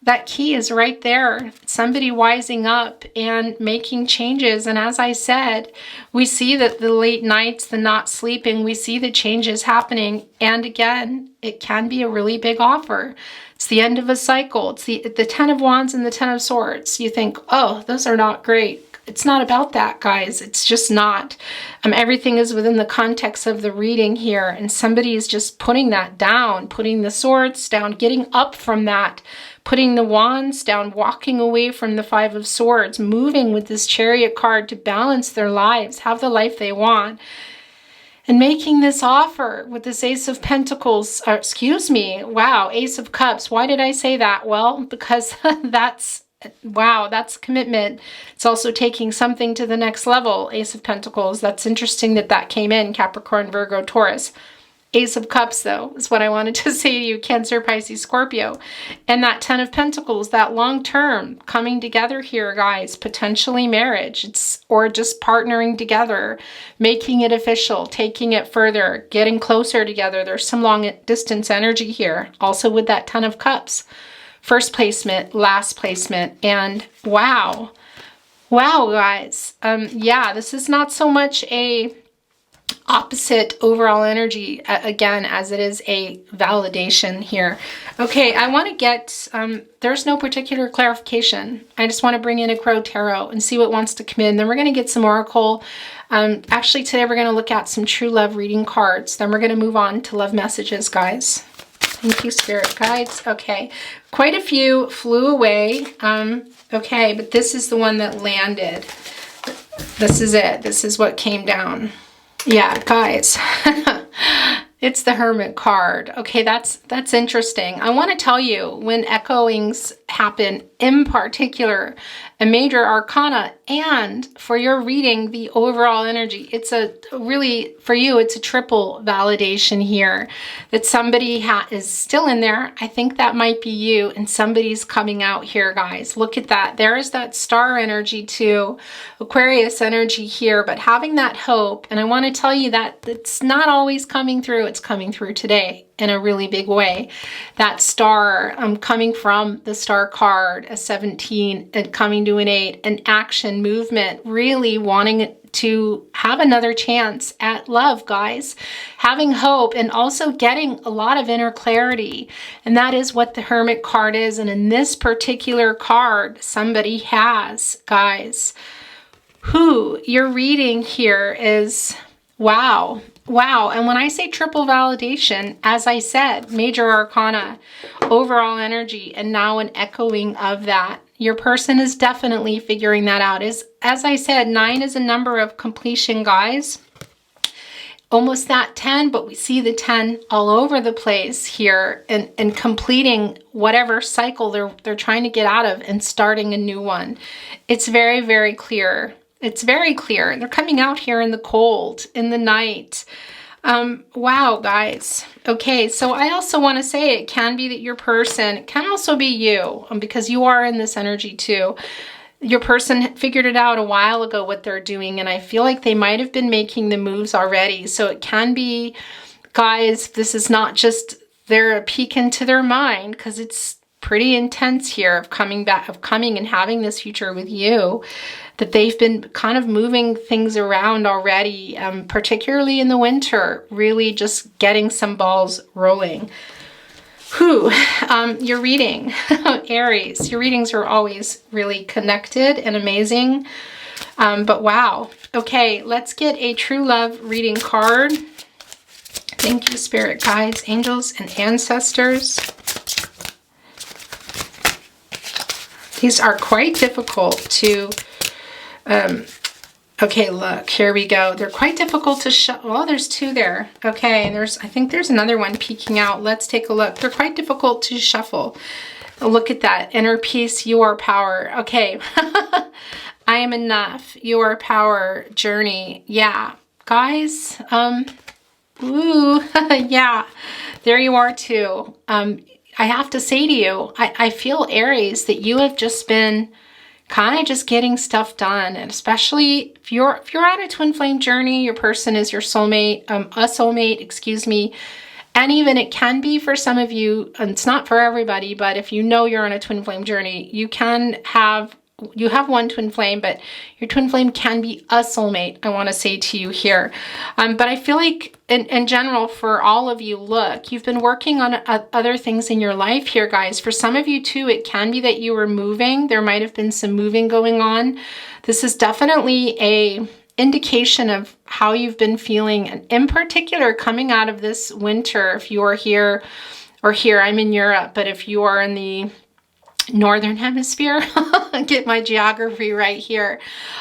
that key is right there. Somebody wising up and making changes. And as I said, we see that the late nights, the not sleeping, we see the changes happening. And again, it can be a really big offer. It's the end of a cycle. It's the Ten of Wands and the Ten of Swords. You think, oh, those are not great. It's not about that, guys. It's just not. Everything is within the context of the reading here. And somebody is just putting that down, putting the swords down, getting up from that, putting the wands down, walking away from the Five of Swords, moving with this Chariot card to balance their lives, have the life they want, and making this offer with this Ace of Pentacles, wow, Ace of Cups. Why did I say that? Well, because that's commitment. It's also taking something to the next level, Ace of Pentacles. That's interesting that came in, Capricorn, Virgo, Taurus. Ace of Cups, though, is what I wanted to say to you, Cancer, Pisces, Scorpio. And that Ten of Pentacles, that long-term coming together here, guys, potentially marriage, or just partnering together, making it official, taking it further, getting closer together. There's some long-distance energy here, also with that Ten of Cups. First placement, last placement, and wow, guys. Yeah, this is not so much a opposite overall energy again as it is a validation here. Okay, I want to get there's no particular clarification. I just want to bring in a Crow Tarot and see what wants to come in. Then we're going to get some Oracle. Actually, today we're going to look at some true love reading cards. Then we're going to move on to love messages, guys. Thank you, Spirit Guides. Okay, quite a few flew away. Okay, but this is the one that landed. This is it. This is what came down. Yeah, guys, it's the Hermit card. Okay, that's interesting. I want to tell you, when echoings happen, in particular, a major arcana, and for your reading, the overall energy, it's for you, it's a triple validation here that somebody is still in there. I think that might be you, and somebody's coming out here, guys. Look at that. There is that star energy too, Aquarius energy here, but having that hope, and I want to tell you that it's not always coming through. It's coming through today. in a really big way. That star coming from the star card, a 17, and coming to an 8, an action movement, really wanting to have another chance at love, guys, having hope, and also getting a lot of inner clarity. And that is what the Hermit card is. And in this particular card, somebody has, guys, who your reading here is, wow. Wow. And when I say triple validation, as I said, major arcana, overall energy, and now an echoing of that. Your person is definitely figuring that out. As I said, 9 is a number of completion, guys. Almost that 10, but we see the 10 all over the place here, and completing whatever cycle they're trying to get out of and starting a new one. It's very, very clear. It's very clear. They're coming out here in the cold, in the night. Wow, guys. Okay, so I also want to say it can be that your person, it can also be you, because you are in this energy too. Your person figured it out a while ago what they're doing, and I feel like they might have been making the moves already. So it can be, guys, this is not just they're a peek into their mind, because it's pretty intense here of coming and having this future with you, that they've been kind of moving things around already, particularly in the winter, really just getting some balls rolling. Your reading, Aries, your readings are always really connected and amazing. But wow. Okay, let's get a true love reading card. Thank you, spirit guides, angels, and ancestors. These are quite difficult to, okay, look, here we go. They're quite difficult to shuffle. Well, there's 2 there. Okay, and I think there's another one peeking out. Let's take a look. They're quite difficult to shuffle. Look at that. Inner peace, your power. Okay. I am enough. Your power, journey. Yeah. Guys, ooh, yeah. There you are too. I have to say to you, I feel, Aries, that you have just been kind of just getting stuff done. And especially if you're on a twin flame journey, your person is your soulmate, a soulmate, excuse me. And even it can be for some of you, and it's not for everybody, but if you know you're on a twin flame journey, you have one twin flame, but your twin flame can be a soulmate, I want to say to you here. But I feel like in general, for all of you, look, you've been working on other things in your life here, guys. For some of you too, it can be that you were moving. There might have been some moving going on. This is definitely a indication of how you've been feeling, and in particular, coming out of this winter, if you are here or here, I'm in Europe, but if you are in the Northern Hemisphere, get my geography right here.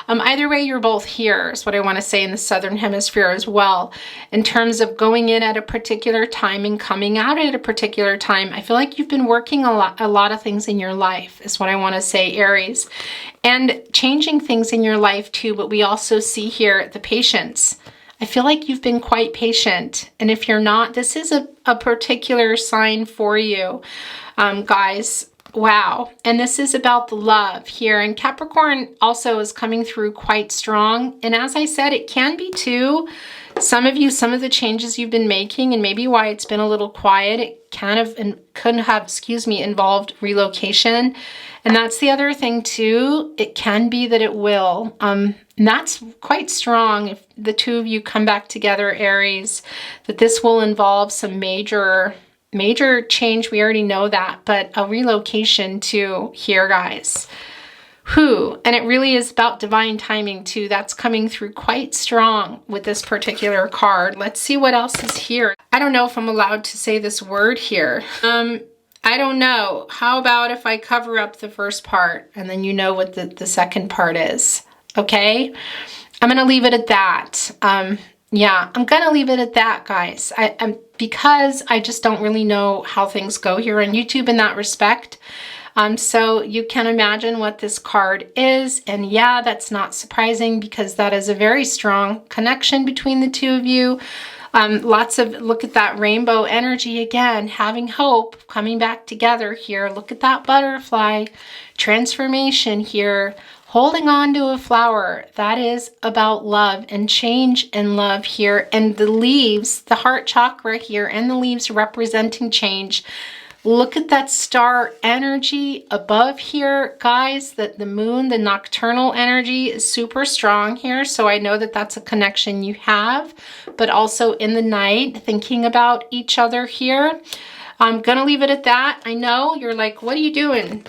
Either way, you're both here is what I want to say, in the Southern Hemisphere as well. In terms of going in at a particular time and coming out at a particular time, I feel like you've been working a lot of things in your life is what I want to say, Aries. And changing things in your life too, but we also see here the patience. I feel like you've been quite patient. And if you're not, this is a particular sign for you, guys. Wow. And this is about the love here. And Capricorn also is coming through quite strong. And as I said, it can be too, some of you, some of the changes you've been making, and maybe why it's been a little quiet, it kind of couldn't have, excuse me, involved relocation. And that's the other thing too. It can be that it will. And that's quite strong if the two of you come back together, Aries, that this will involve some major change. We already know that, but a relocation too here, guys. And it really is about divine timing too. That's coming through quite strong with this particular card. Let's see what else is here. I don't know if I'm allowed to say this word here. I don't know. How about if I cover up the first part and then you know what the second part is? Okay? I'm going to leave it at that. Yeah, I'm going to leave it at that, guys. Because I just don't really know how things go here on YouTube in that respect. So you can imagine what this card is. And yeah, that's not surprising because that is a very strong connection between the two of you. Look at that rainbow energy again, having hope, coming back together here. Look at that butterfly transformation here. holding on to a flower. That is about love and change and love here. And the leaves, the heart chakra here, and the leaves representing change. Look at that star energy above here, guys, that the moon, the nocturnal energy is super strong here. So I know that that's a connection you have, but also in the night, thinking about each other here. I'm going to leave it at that. I know you're like, what are you doing?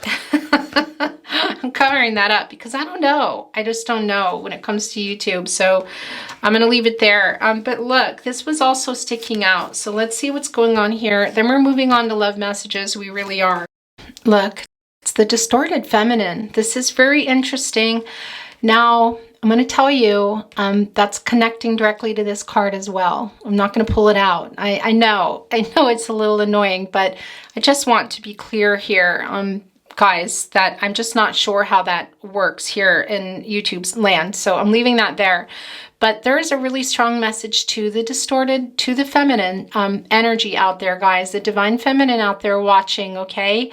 I'm covering that up because I don't know. I just don't know when it comes to YouTube. So I'm going to leave it there. But look, this was also sticking out. So let's see what's going on here. Then we're moving on to love messages. We really are. Look, it's the distorted feminine. This is very interesting. Now, I'm going to tell you that's connecting directly to this card as well. I'm not going to pull it out. I know it's a little annoying, but I just want to be clear here, guys, that I'm just not sure how that works here in YouTube's land. So I'm leaving that there. But there is a really strong message to the distorted, to the feminine energy out there, guys, the divine feminine out there watching, okay?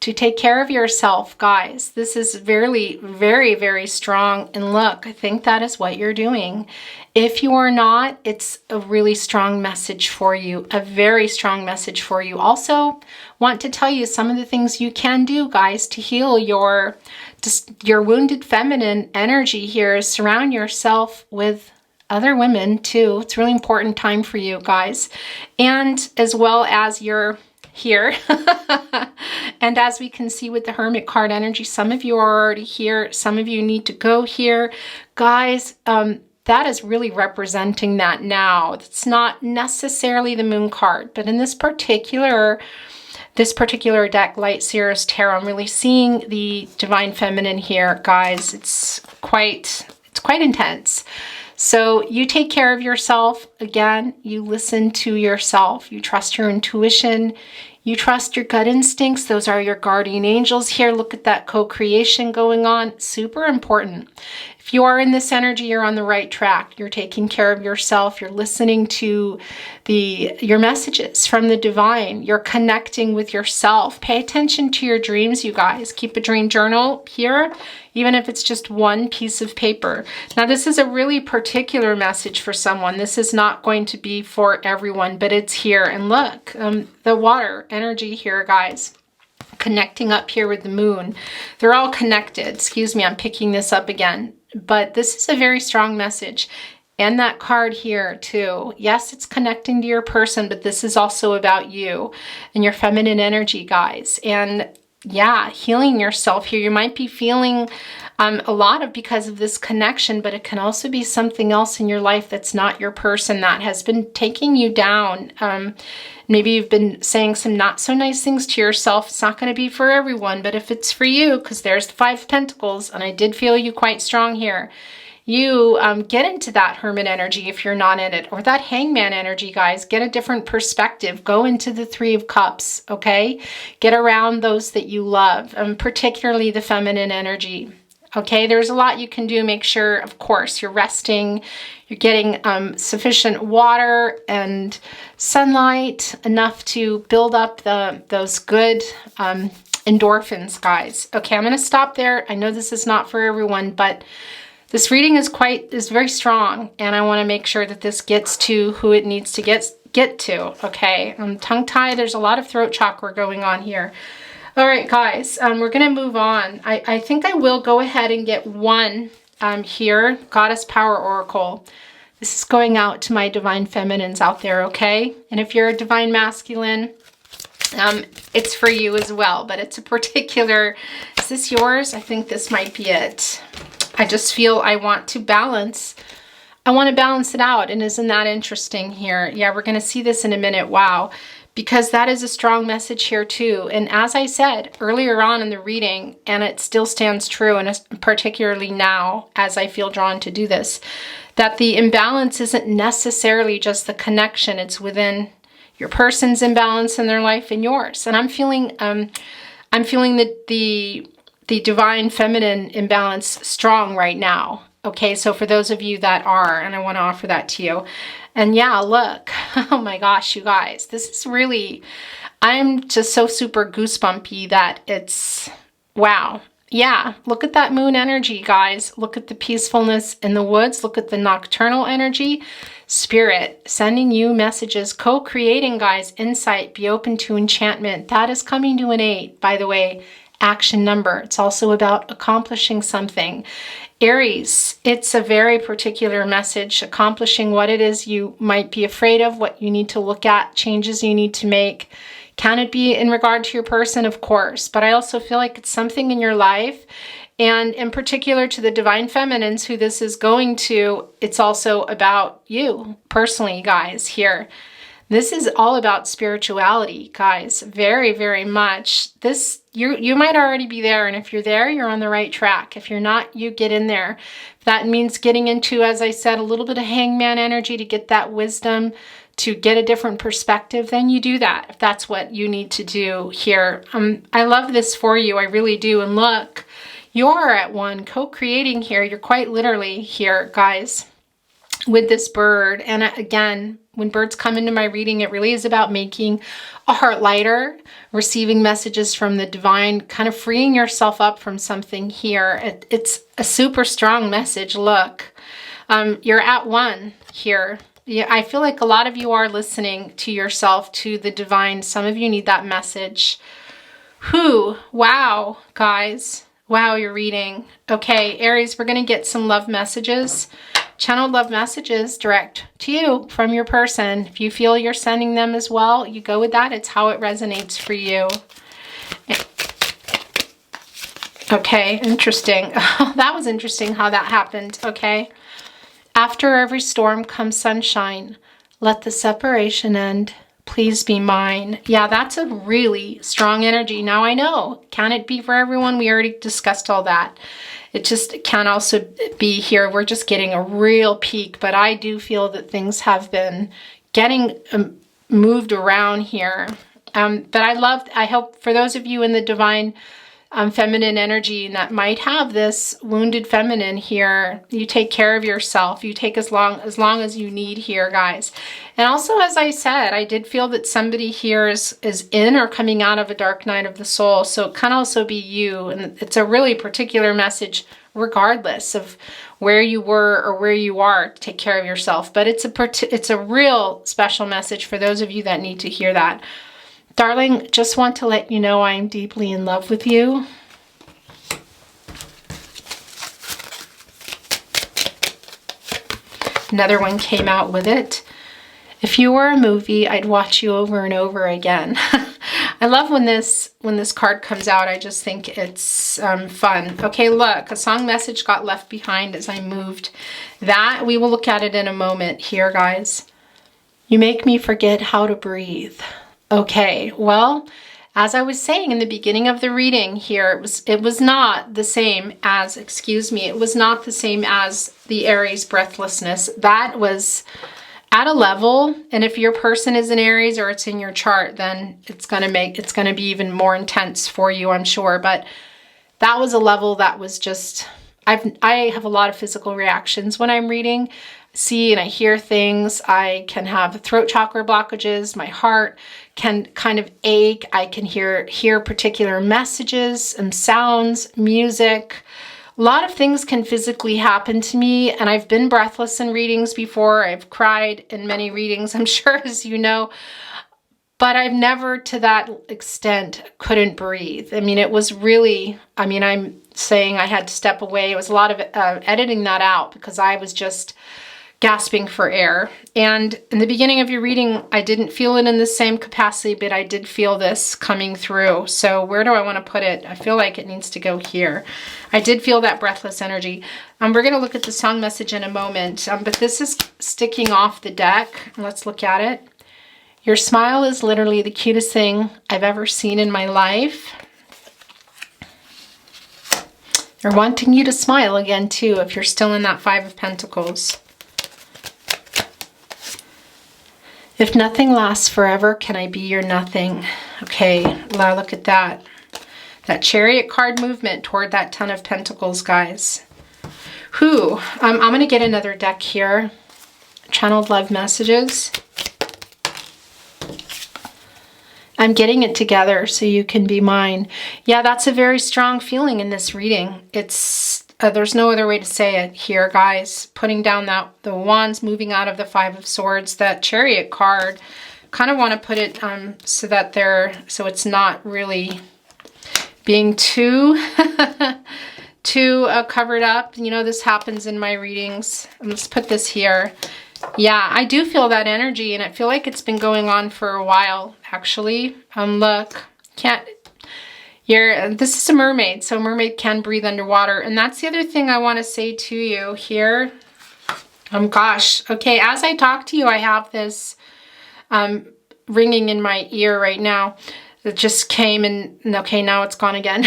To take care of yourself, guys. This is very, very, very strong. And look, I think that is what you're doing. If you are not, it's a really strong message for you, a very strong message for you. Also, want to tell you some of the things you can do, guys, to heal your wounded feminine energy here. Surround yourself with other women too. It's a really important time for you, guys. And as well as your here. And as we can see with the Hermit card energy, some of you are already here. Some of you need to go here. Guys, that is really representing that now. It's not necessarily the Moon card, but in this particular deck, Light Seer's Tarot, I'm really seeing the divine feminine here, guys. It's quite intense. So you take care of yourself. Again, you listen to yourself. You trust your intuition. You trust your gut instincts. Those are your guardian angels here. Look at that co-creation going on. Super important. If you are in this energy, you're on the right track. You're taking care of yourself. You're listening to your messages from the divine. You're connecting with yourself. Pay attention to your dreams, you guys. Keep a dream journal here, even if it's just one piece of paper. Now, this is a really particular message for someone. This is not going to be for everyone, but it's here. And look, the water energy here, guys. Connecting up here with the moon. They're all connected. Excuse me, I'm picking this up again. But this is a very strong message. And that card here too. Yes, it's connecting to your person, but this is also about you and your feminine energy, guys. And yeah, healing yourself here. You might be feeling a lot of because of this connection, but it can also be something else in your life that's not your person that has been taking you down. Maybe you've been saying some not so nice things to yourself. It's not going to be for everyone, but if it's for you, because there's the Five of Pentacles, and I did feel you quite strong here. You get into that Hermit energy if you're not in it, or that Hangman energy, guys. Get a different perspective. Go into the Three of Cups, okay? Get around those that you love, particularly the feminine energy. Okay, there's a lot you can do. Make sure, of course, you're resting, you're getting sufficient water and sunlight, enough to build up those good endorphins, guys. Okay, I'm going to stop there. I know this is not for everyone, but this reading is very strong, and I want to make sure that this gets to who it needs to get to. Okay, I'm tongue-tied. There's a lot of throat chakra going on here. All right, guys, we're going to move on. I think I will go ahead and get one here, Goddess Power Oracle. This is going out to my divine feminines out there, okay? And if you're a divine masculine, it's for you as well, but it's a particular, is this yours? I think this might be it. I just feel I want to balance. I want to balance it out, and isn't that interesting here? Yeah, we're going to see this in a minute. Wow. Because that is a strong message here too. And as I said earlier on in the reading, and it still stands true, and particularly now as I feel drawn to do this, that the imbalance isn't necessarily just the connection. It's within your person's imbalance in their life and yours. And I'm feeling that the divine feminine imbalance strong right now. Okay, so for those of you that are, and I want to offer that to you. And yeah, look, oh my gosh, you guys, this is really, I'm just so super goosebumpy that it's, wow. Yeah, look at that moon energy, guys. Look at the peacefulness in the woods. Look at the nocturnal energy. Spirit sending you messages, co-creating, guys. Insight, be open to enchantment. That is coming to an 8, by the way. Action number. It's also about accomplishing something. Aries, it's a very particular message, accomplishing what it is you might be afraid of, what you need to look at, changes you need to make. Can it be in regard to your person? Of course, but I also feel like it's something in your life, and in particular to the divine feminines who this is going to, it's also about you personally, guys, here. This is all about spirituality, guys, very, very much. This, you might already be there, and if you're there, you're on the right track. If you're not, you get in there. That means getting into, as I said, a little bit of hangman energy to get that wisdom, to get a different perspective, then you do that, if that's what you need to do here. I love this for you, I really do. And look, you're at one, co-creating here. You're quite literally here, guys, with this bird. And again, when birds come into my reading, it really is about making a heart lighter, receiving messages from the divine, kind of freeing yourself up from something here. It's a super strong message. Look, you're at one here. Yeah, I feel like a lot of you are listening to yourself, to the divine. Some of you need that message. Wow, guys. Wow, you're reading. Okay, Aries, we're going to get some love messages. Channeled love messages direct to you from your person. If you feel you're sending them as well, you go with that. It's how it resonates for you. Okay, interesting. That was interesting how that happened. Okay. After every storm comes sunshine. Let the separation end. Please be mine. Yeah, that's a really strong energy. Now I know, can it be for everyone? We already discussed all that. It just can also be here. We're just getting a real peak, but I do feel that things have been getting moved around here. But I hope for those of you in the divine feminine energy that might have this wounded feminine here, you take care of yourself. You take as long as you need here, guys. And also, as I said, I did feel that somebody here is in or coming out of a dark night of the soul. So it can also be you. And it's a really particular message regardless of where you were or where you are. Take care of yourself. But it's a real special message for those of you that need to hear that. Darling, just want to let you know I'm deeply in love with you. Another one came out with it. If you were a movie, I'd watch you over and over again. I love when this card comes out. I just think it's fun. Okay, look, a song message got left behind as I moved. That, we will look at it in a moment here, guys. You make me forget how to breathe. Okay, well, as I was saying in the beginning of the reading here, it was not the same as, it was not the same as the Aries breathlessness. That was at a level, and if your person is an Aries or it's in your chart, then it's going to be even more intense for you, I'm sure. But that was a level that was just, I have a lot of physical reactions when I'm reading. See and I hear things. I can have throat chakra blockages. My heart can kind of ache. I can hear particular messages and sounds, music. A lot of things can physically happen to me, and I've been breathless in readings before. I've cried in many readings, I'm sure, as you know, but I've never to that extent couldn't breathe. I mean, it was really, I'm saying I had to step away. It was a lot of editing that out because I was just gasping for air. And in the beginning of your reading, I didn't feel it in the same capacity, but I did feel this coming through. So where do I want to put it? I feel like it needs to go here. I did feel that breathless energy. We're going to look at the song message in a moment, but this is sticking off the deck. Let's look at it. Your smile is literally the cutest thing I've ever seen in my life. They're wanting you to smile again, too, if you're still in that Five of Pentacles. If nothing lasts forever, can I be your nothing? Okay, now look at that. That Chariot card movement toward that Ten of Pentacles, guys. I'm going to get another deck here. Channeled love messages. I'm getting it together so you can be mine. Yeah, that's a very strong feeling in this reading. It's there's no other way to say it here, guys. Putting down the wands, moving out of the Five of Swords, that Chariot card. Kind of want to put it so it's not really being too covered up. You know, this happens in my readings. Let's put this here. Yeah, I do feel that energy, and I feel like it's been going on for a while, actually. Look, this is a mermaid, so a mermaid can breathe underwater. And that's the other thing I want to say to you here. Gosh, okay, as I talk to you, I have this ringing in my ear right now. It just came and okay, now it's gone again.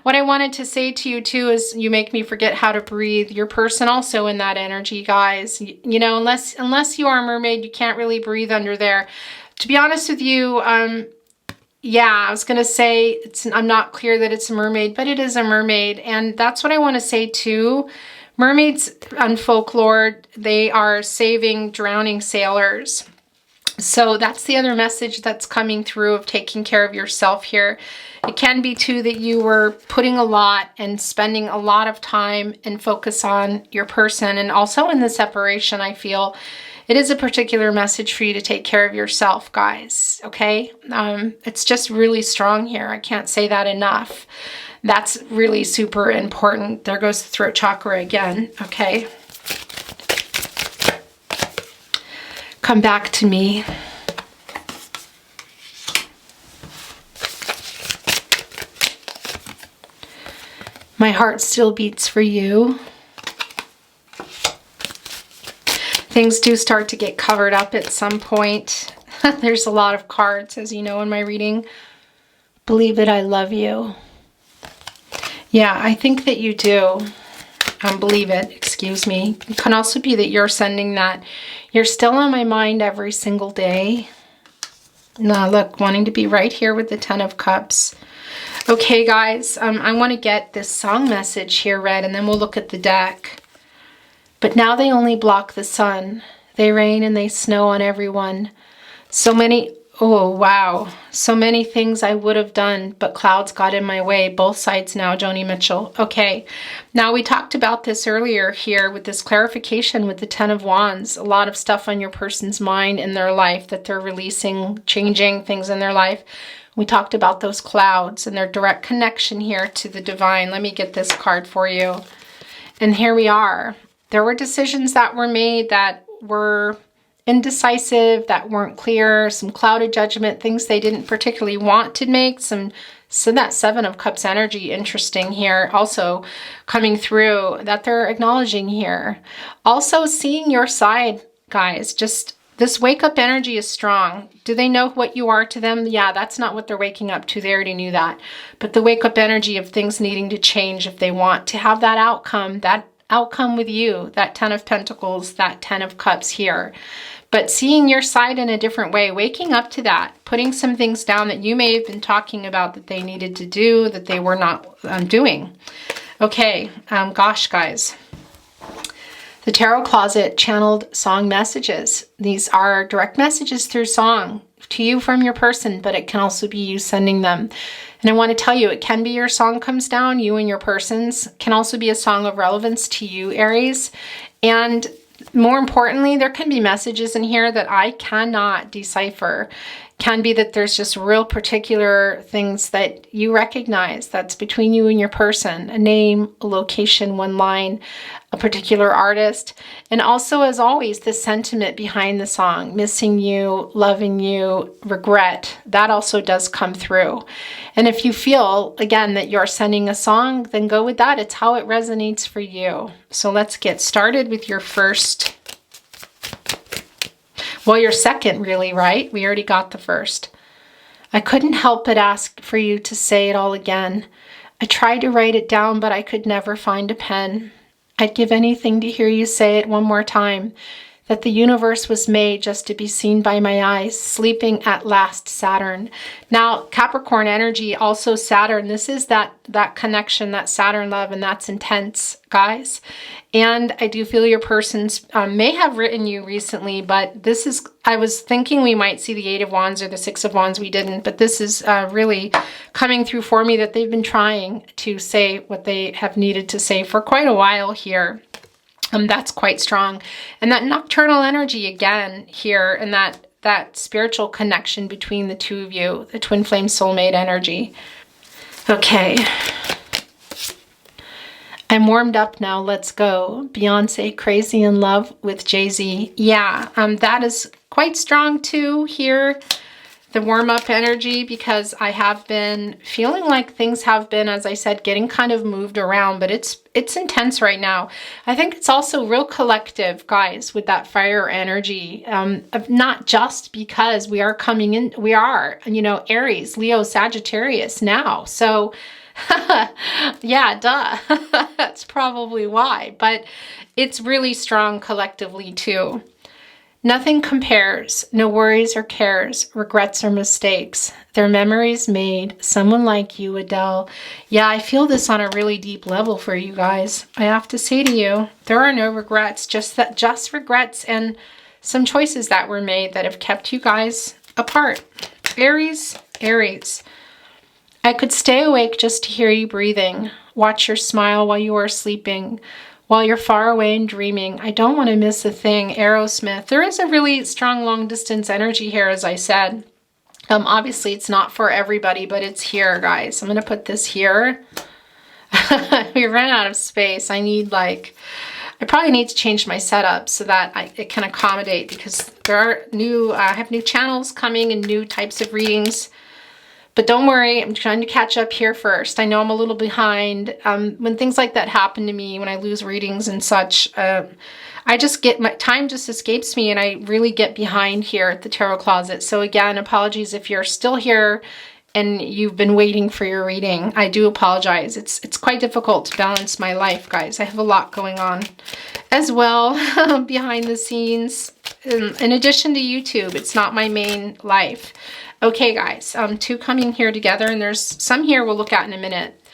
What I wanted to say to you too is you make me forget how to breathe. Your person also in that energy, guys. You know, unless you are a mermaid, you can't really breathe under there. To be honest with you, yeah, I was going to say I'm not clear that it's a mermaid, but it is a mermaid. And that's what I want to say too. Mermaids on folklore, they are saving drowning sailors. So that's the other message that's coming through of taking care of yourself here. It can be too that you were putting a lot and spending a lot of time and focus on your person. And also in the separation, I feel it is a particular message for you to take care of yourself, guys. Okay? It's just really strong here. I can't say that enough. That's really super important. There goes the throat chakra again. Okay? Come back to me. My heart still beats for you. Things do start to get covered up at some point. There's a lot of cards, as you know, in my reading. Believe it, I love you. Yeah, I think that you do. Believe it, excuse me. It can also be that you're sending that. You're still on my mind every single day. Now, look, wanting to be right here with the Ten of Cups. Okay, guys, I want to get this song message here read, and then we'll look at the deck. But now they only block the sun. They rain and they snow on everyone. So many... Oh, wow. So many things I would have done, but clouds got in my way. Both sides now, Joni Mitchell. Okay. Now, we talked about this earlier here with this clarification with the Ten of Wands. A lot of stuff on your person's mind in their life that they're releasing, changing things in their life. We talked about those clouds and their direct connection here to the divine. Let me get this card for you. And here we are. There were decisions that were made that were indecisive, that weren't clear, some clouded judgment, things they didn't particularly want to make, so that Seven of Cups energy, interesting here, also coming through, that they're acknowledging here. Also seeing your side, guys, just this wake up energy is strong. Do they know what you are to them? Yeah, that's not what they're waking up to. They already knew that. But the wake up energy of things needing to change if they want to have that outcome with you, that Ten of Pentacles, that Ten of Cups here. But seeing your side in a different way, waking up to that, putting some things down that you may have been talking about that they needed to do, that they were not doing. Okay, gosh, guys. The Tarot Closet channeled song messages. These are direct messages through song to you from your person, but it can also be you sending them. And I want to tell you, it can be your song comes down, you and your person's. It can also be a song of relevance to you, Aries. And more importantly, there can be messages in here that I cannot decipher. Can be that there's just real particular things that you recognize that's between you and your person. A name, a location, one line, a particular artist. And also, as always, the sentiment behind the song. Missing you, loving you, regret. That also does come through. And if you feel, again, that you're sending a song, then go with that. It's how it resonates for you. So let's get started with your first... Well, your second, really, right? We already got the first. I couldn't help but ask for you to say it all again. I tried to write it down, but I could never find a pen. I'd give anything to hear you say it one more time. that the universe was made just to be seen by my eyes. Sleeping at last, Saturn. Now, Capricorn energy, also Saturn. This is that connection, that Saturn love, and that's intense, guys. And I do feel your persons may have written you recently, but this is, I was thinking we might see the Eight of Wands or the Six of Wands. We didn't, but this is really coming through for me that they've been trying to say what they have needed to say for quite a while here. That's quite strong. And that nocturnal energy again here, and that spiritual connection between the two of you, the twin flame soulmate energy. Okay. I'm warmed up now. Let's go. Beyonce, Crazy in Love with Jay-Z. Yeah, that is quite strong too here. The warm-up energy, because I have been feeling like things have been, as I said, getting kind of moved around, but it's intense right now. I think it's also real collective, guys, with that fire energy, of not just because we are coming in, we are, you know, Aries, Leo, Sagittarius now. So yeah, duh. That's probably why, but it's really strong collectively too. Nothing compares, no worries or cares, regrets or mistakes. Their memories made someone like you, Adele. Yeah, I feel this on a really deep level for you guys. I have to say to you, there are no regrets, just regrets and some choices that were made that have kept you guys apart. Aries, Aries. I could stay awake just to hear you breathing, watch your smile while you are sleeping, while you're far away and dreaming. I don't want to miss a thing. Aerosmith. There is a really strong long distance energy here, as I said. Obviously it's not for everybody, but it's here, guys. I'm going to put this here. We ran out of space. I probably need to change my setup so that it can accommodate, because there are I have new channels coming and new types of readings. But don't worry, I'm trying to catch up here first. I know I'm a little behind. When things like that happen to me, when I lose readings and such, I just get, my time just escapes me and I really get behind here at the Tarot Closet. So again, apologies if you're still here and you've been waiting for your reading. I do apologize. It's quite difficult to balance my life, guys. I have a lot going on as well behind the scenes. In addition to YouTube, it's not my main life. Okay, guys, two coming here together, and there's some here we'll look at in a minute.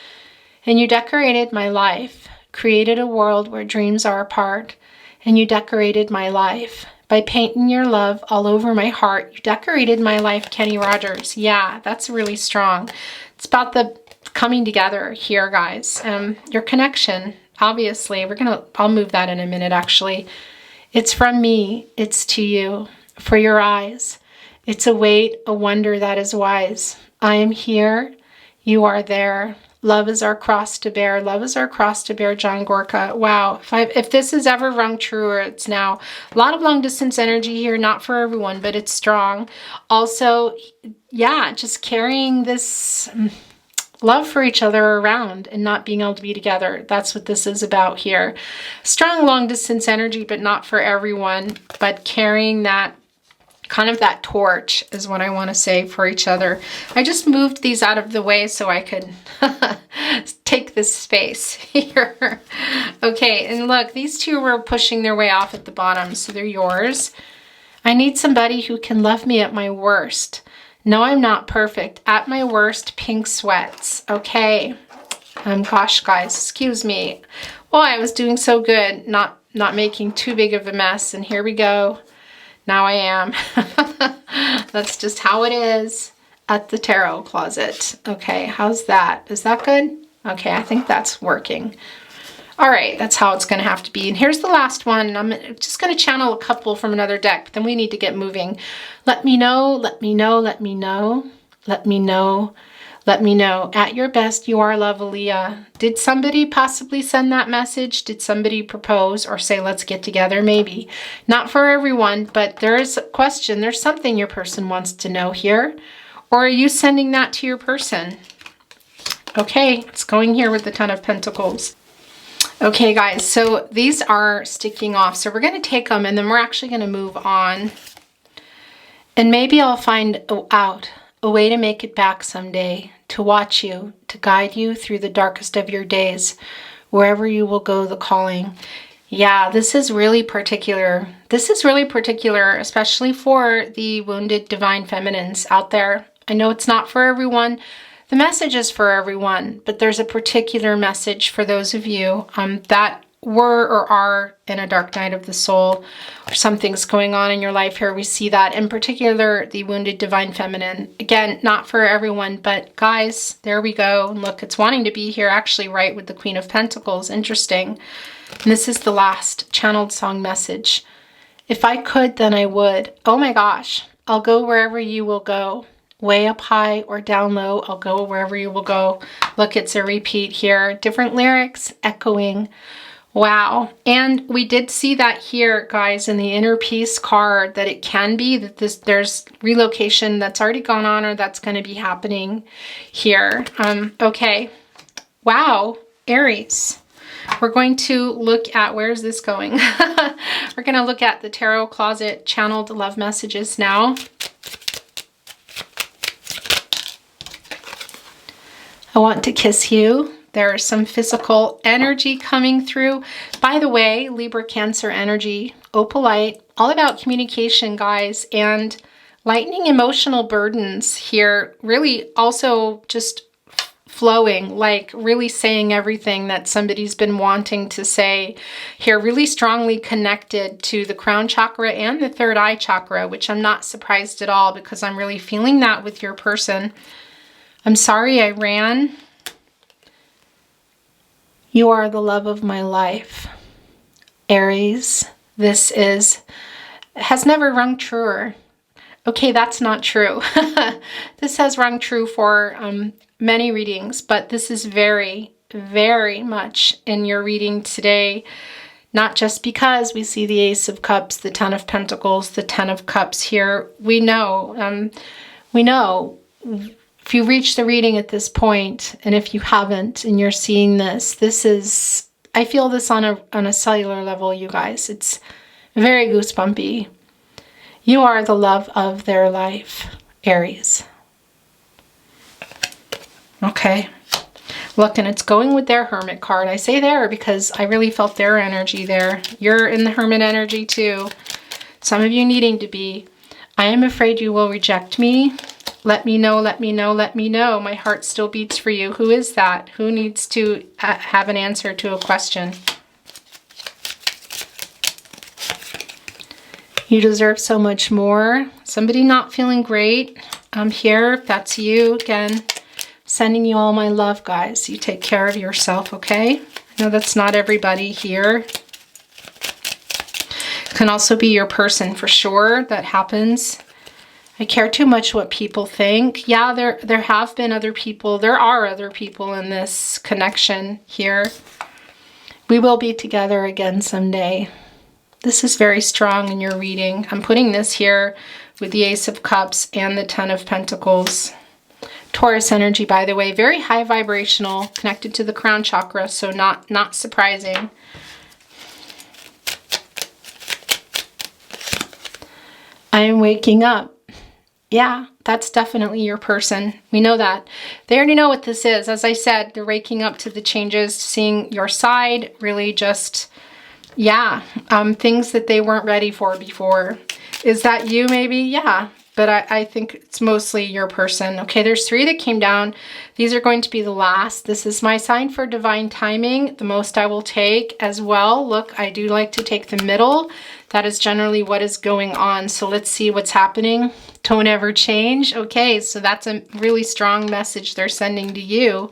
And you decorated my life, created a world where dreams are apart, and you decorated my life. By painting your love all over my heart, you decorated my life, Kenny Rogers. Yeah, that's really strong. It's about the coming together here, guys. Your connection, obviously, I'll move that in a minute, actually. It's from me, it's to you, for your eyes. It's a weight, a wonder that is wise. I am here, you are there. Love is our cross to bear. Love is our cross to bear, John Gorka. Wow, if this has ever rung true, or it's now. A lot of long distance energy here, not for everyone, but it's strong. Also, yeah, just carrying this love for each other around and not being able to be together. That's what this is about here. Strong long distance energy, but not for everyone, but carrying that kind of that torch is what I want to say for each other. I just moved these out of the way so I could take this space here. Okay, and look, these two were pushing their way off at the bottom, so they're yours. I need somebody who can love me at my worst. No, I'm not perfect. At my worst, pink sweats. Okay. Gosh, guys, excuse me. Well, I was doing so good, not making too big of a mess, and here we go. Now I am. That's just how it is at the Tarot Closet. Okay, how's that? Is that good? Okay, I think that's working. All right, that's how it's going to have to be. And here's the last one. I'm just going to channel a couple from another deck, but then we need to get moving. Let me know, let me know, let me know, let me know, let me know. At your best, you are love, Aaliyah. Did somebody possibly send that message? Did somebody propose or say, let's get together? Maybe. Not for everyone, but there is a question. There's something your person wants to know here. Or are you sending that to your person? Okay, it's going here with the Ten of Pentacles. Okay, guys, so these are sticking off. So we're going to take them, and then we're actually going to move on. And maybe I'll find out a way to make it back someday, to watch you, to guide you through the darkest of your days, wherever you will go, the calling. Yeah, this is really particular. This is really particular, especially for the wounded divine feminines out there. I know it's not for everyone. The message is for everyone, but there's a particular message for those of you that were or are in a dark night of the soul, or something's going on in your life here. We see that in particular, the wounded divine feminine. Again, not for everyone, but guys, there we go. Look, it's wanting to be here actually right with the Queen of Pentacles. Interesting. And this is the last channeled song message. If I could, then I would. Oh my gosh. I'll go wherever you will go. Way up high or down low, I'll go wherever you will go. Look, it's a repeat here. Different lyrics echoing. Wow. And we did see that here, guys, in the inner peace card, that it can be that there's relocation that's already gone on or that's going to be happening here. Okay. Wow. Aries. We're going to look at, where's this going? We're going to look at the Tarot Closet channeled love messages now. I want to kiss you. There's some physical energy coming through. By the way, Libra, Cancer energy, opalite, all about communication, guys, and lightening emotional burdens here. Really also just flowing, like really saying everything that somebody's been wanting to say here, really strongly connected to the crown chakra and the third eye chakra, which I'm not surprised at all because I'm really feeling that with your person. I'm sorry I ran. You are the love of my life. Aries, this has never rung truer. Okay, that's not true. This has rung true for many readings, but this is very, very much in your reading today. Not just because we see the Ace of Cups, the Ten of Pentacles, the Ten of Cups here. We know. If you reach the reading at this point, and if you haven't, and you're seeing this is, I feel this on a cellular level, you guys. It's very goosebumpy. You are the love of their life, Aries. Okay. Look, and it's going with their Hermit card. I say there because I really felt their energy there. You're in the Hermit energy too. Some of you needing to be. I am afraid you will reject me. Let me know, let me know, let me know. My heart still beats for you. Who is that? Who needs to have an answer to a question? You deserve so much more. Somebody not feeling great. I'm here. That's you. Again, sending you all my love, guys. You take care of yourself, okay? I know that's not everybody here. Can also be your person for sure. That happens. I care too much what people think. Yeah, there have been other people. There are other people in this connection here. We will be together again someday. This is very strong in your reading. I'm putting this here with the Ace of Cups and the Ten of Pentacles. Taurus energy, by the way, very high vibrational, connected to the crown chakra, so not surprising. I am waking up. Yeah, that's definitely your person. We know that. They already know what this is. As I said, they're waking up to the changes, seeing your side, really just, yeah, things that they weren't ready for before. Is that you maybe? Yeah, but I think it's mostly your person. Okay, there's 3 that came down. These are going to be the last. This is my sign for divine timing, the most I will take as well. Look, I do like to take the middle. That is generally what is going on. So let's see what's happening. Don't ever change. Okay, so that's a really strong message they're sending to you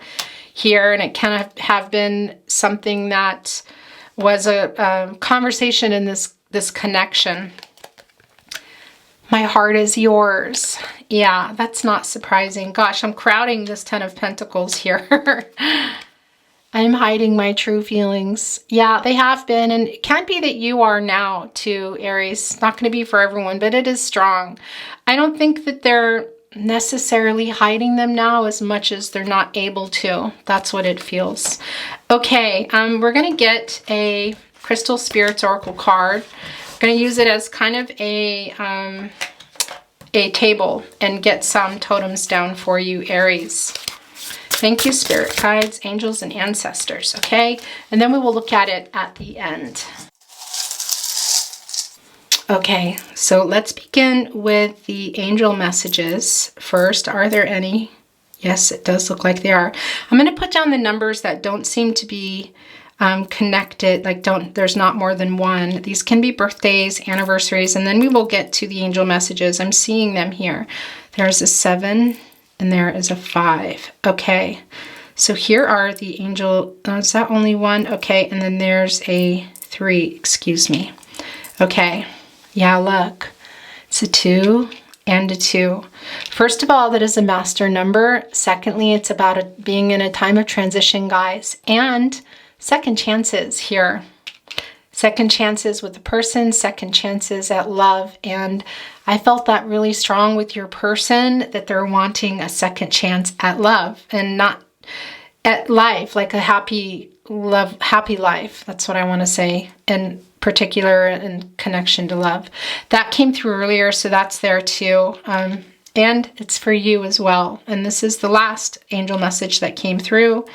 here. And it can have been something that was a conversation in this connection. My heart is yours. Yeah, that's not surprising. Gosh, I'm crowding this Ten of Pentacles here. I'm hiding my true feelings. Yeah, they have been, and it can be that you are now too, Aries. It's not going to be for everyone, but it is strong. I don't think that they're necessarily hiding them now as much as they're not able to. That's what it feels. Okay, we're going to get a Crystal Spirits Oracle card. I'm going to use it as kind of a table and get some totems down for you, Aries. Thank you, spirit guides, angels, and ancestors, okay? And then we will look at it at the end. Okay, so let's begin with the angel messages first. Are there any? Yes, it does look like they are. I'm going to put down the numbers that don't seem to be connected, like there's not more than one. These can be birthdays, anniversaries, and then we will get to the angel messages. I'm seeing them here. There's a 7 and there is a 5. Okay, so here are the angel, is that only one? Okay, and then there's a 3, excuse me. Okay, yeah, look, it's a 2 and a 2. First of all, that is a master number. Secondly, it's about being in a time of transition, guys, and second chances here. Second chances with the person, second chances at love. And I felt that really strong with your person, that they're wanting a second chance at love and not at life, like a happy life. That's what I want to say. In particular, in connection to love. That came through earlier, so that's there too. And it's for you as well. And this is the last angel message that came through.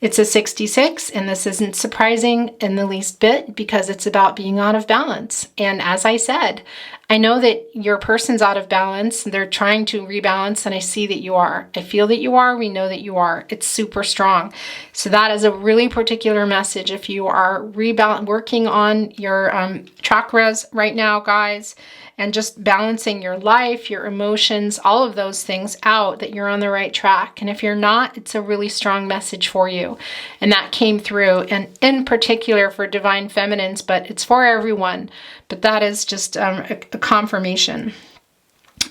It's a 66, and this isn't surprising in the least bit because it's about being out of balance. And as I said, I know that your person's out of balance. They're trying to rebalance, and I see that you are. I feel that you are. We know that you are. It's super strong. So that is a really particular message if you are working on your chakras right now, guys, and just balancing your life, your emotions, all of those things out, that you're on the right track. And if you're not, it's a really strong message for you. And that came through, and in particular for divine feminines, but it's for everyone. But that is just a confirmation.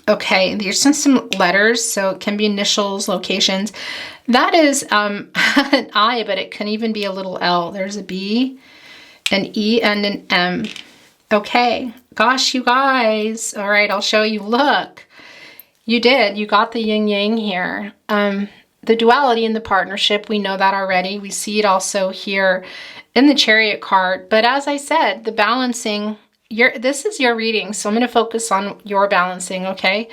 Okay, there's some letters, so it can be initials, locations. That is an I, but it can even be a little L. There's a B, an E, and an M. Okay, gosh, you guys. All right, I'll show you. Look, you got the yin yang here. The duality in the partnership, we know that already. We see it also here in the Chariot card. But as I said, the balancing, this is your reading, so I'm going to focus on your balancing, okay?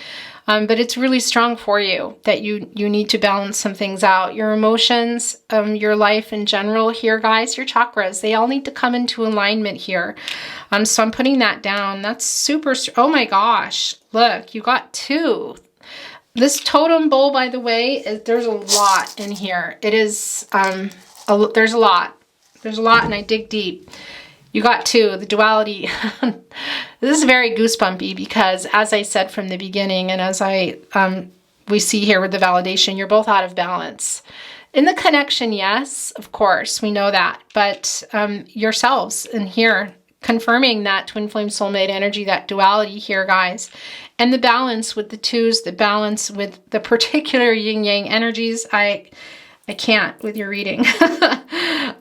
But it's really strong for you that you need to balance some things out. Your emotions, your life in general here, guys, your chakras, they all need to come into alignment here. So I'm putting that down. That's super, oh my gosh, look, you got 2. This totem bowl, by the way, there's a lot in here. It is, there's a lot. There's a lot, and I dig deep. You got 2, the duality. This is very goosebumpy because, as I said from the beginning, and as we see here with the validation, you're both out of balance. In the connection, yes, of course, we know that. But yourselves in here, confirming that twin flame soulmate energy, that duality here, guys. And the balance with the 2s, the balance with the particular yin yang energies, I can't with your reading.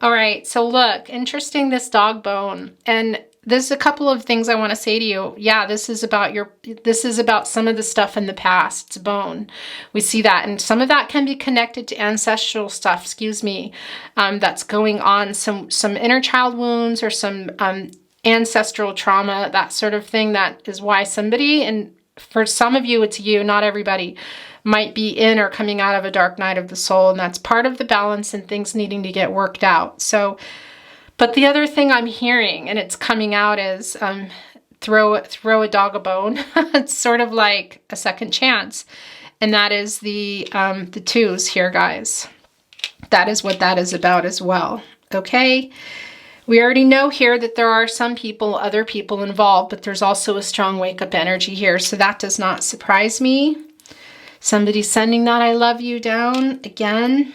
All right, so look, interesting, this dog bone. And there's a couple of things I want to say to you. Yeah, this is about some of the stuff in the past. It's bone. We see that. And some of that can be connected to ancestral stuff, excuse me, that's going on. Some inner child wounds or some ancestral trauma, that sort of thing. That is why somebody, and for some of you, it's you, not everybody, might be in or coming out of a dark night of the soul, and that's part of the balance and things needing to get worked out. So, but the other thing I'm hearing, and it's coming out, is throw a dog a bone. It's sort of like a second chance, and that is the 2s here, guys. That is what that is about as well. Okay. We already know here that there are some people, other people involved, but there's also a strong wake-up energy here, so that does not surprise me. Somebody's sending that I love you down again.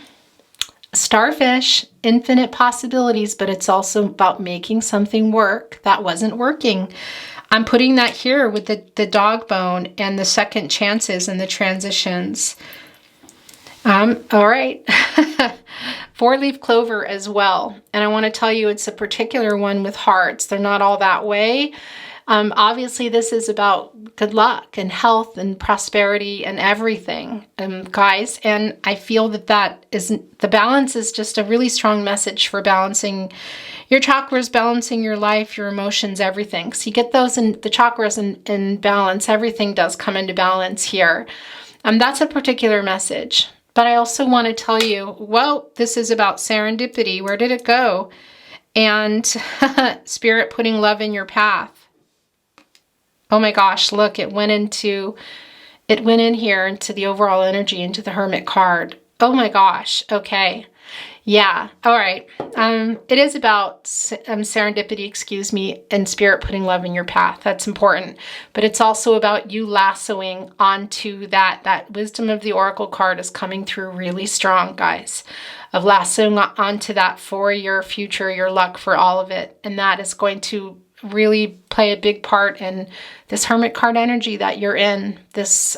Starfish, infinite possibilities, but it's also about making something work that wasn't working. I'm putting that here with the dog bone and the second chances and the transitions. All right. 4-leaf clover as well. And I want to tell you, it's a particular one with hearts. They're not all that way. Obviously, this is about good luck and health and prosperity and everything, guys. And I feel that the balance is just a really strong message for balancing your chakras, balancing your life, your emotions, everything. So you get those in the chakras in balance, everything does come into balance here. That's a particular message. But I also want to tell you, well, this is about serendipity. Where did it go? And Spirit putting love in your path. Oh my gosh, look, it went in here into the overall energy, into the Hermit card. Oh my gosh. Okay. Yeah. All right. It is about serendipity, excuse me, and spirit putting love in your path. That's important. But it's also about you lassoing onto that. That wisdom of the Oracle card is coming through really strong, guys, of lassoing onto that for your future, your luck, for all of it. And that is going to really play a big part in this Hermit card energy that you're in, this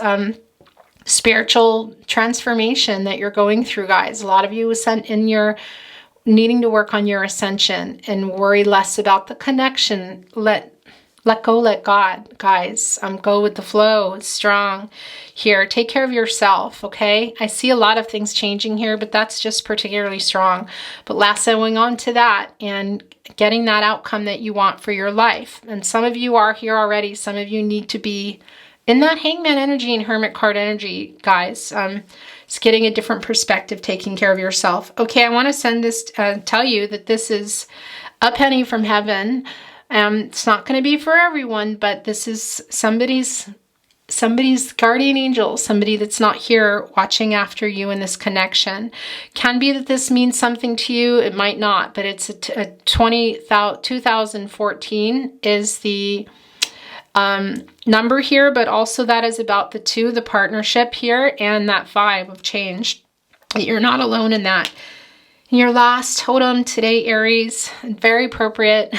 spiritual transformation that you're going through, guys. A lot of you was sent in your needing to work on your ascension and worry less about the connection. Let go, let God, guys. Go with the flow. It's strong here. Take care of yourself, okay? I see a lot of things changing here, but that's just particularly strong. But lassoing on to that and getting that outcome that you want for your life. And some of you are here already. Some of you need to be in that Hangman energy and Hermit card energy, guys. It's getting a different perspective, taking care of yourself. Okay, I want to send this, tell you that this is a penny from heaven. It's not going to be for everyone, but this is somebody's guardian angel, somebody that's not here watching after you in this connection. Can be that this means something to you. It might not, but it's a 2014 is the number here, but also that is about the 2, the partnership here, and that 5 of change. You're not alone in that. Your last totem today, Aries, very appropriate,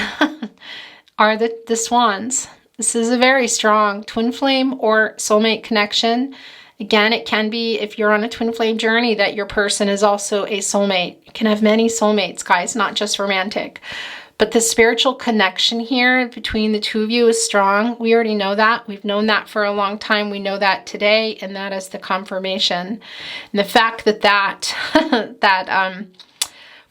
are the swans. This is a very strong twin flame or soulmate connection. Again, it can be, if you're on a twin flame journey, that your person is also a soulmate. You can have many soulmates, guys, not just romantic. But the spiritual connection here between the 2 of you is strong. We already know that. We've known that for a long time. We know that today, and that is the confirmation. And the fact that that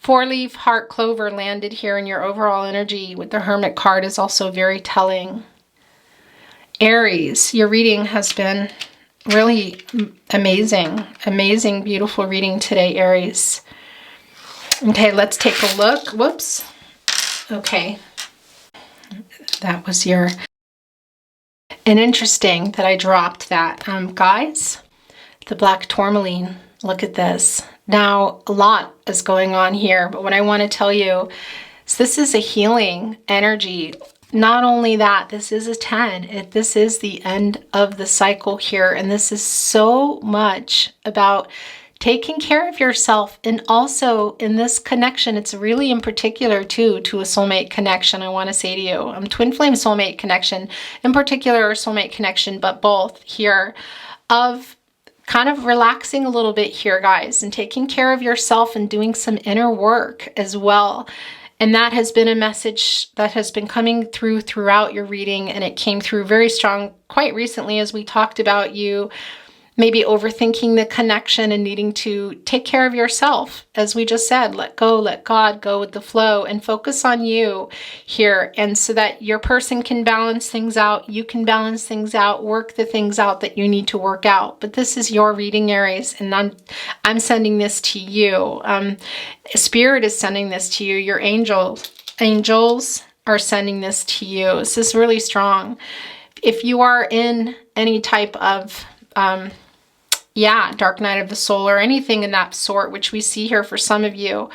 4-leaf heart clover landed here in your overall energy with the Hermit card is also very telling. Aries, your reading has been really amazing. Amazing, beautiful reading today, Aries. Okay, let's take a look. Whoops. Okay, that was your, and interesting that I dropped that. Guys, the black tourmaline, look at this. Now, a lot is going on here, but what I want to tell you is this is a healing energy. Not only that, this is a 10. This is the end of the cycle here, and this is so much about taking care of yourself. And also in this connection, it's really in particular too to a soulmate connection. I want to say to you, twin flame soulmate connection in particular, or soulmate connection, but both here, of kind of relaxing a little bit here, guys, and taking care of yourself and doing some inner work as well. And that has been a message that has been coming through throughout your reading, and it came through very strong quite recently as we talked about you maybe overthinking the connection and needing to take care of yourself. As we just said, let go, let God, go with the flow, and focus on you here. And so that your person can balance things out, you can balance things out, work the things out that you need to work out. But this is your reading, Aries, and I'm sending this to you. Spirit is sending this to you. Your angels are sending this to you. This is really strong. If you are in any type of dark night of the soul or anything in that sort, which we see here for some of you,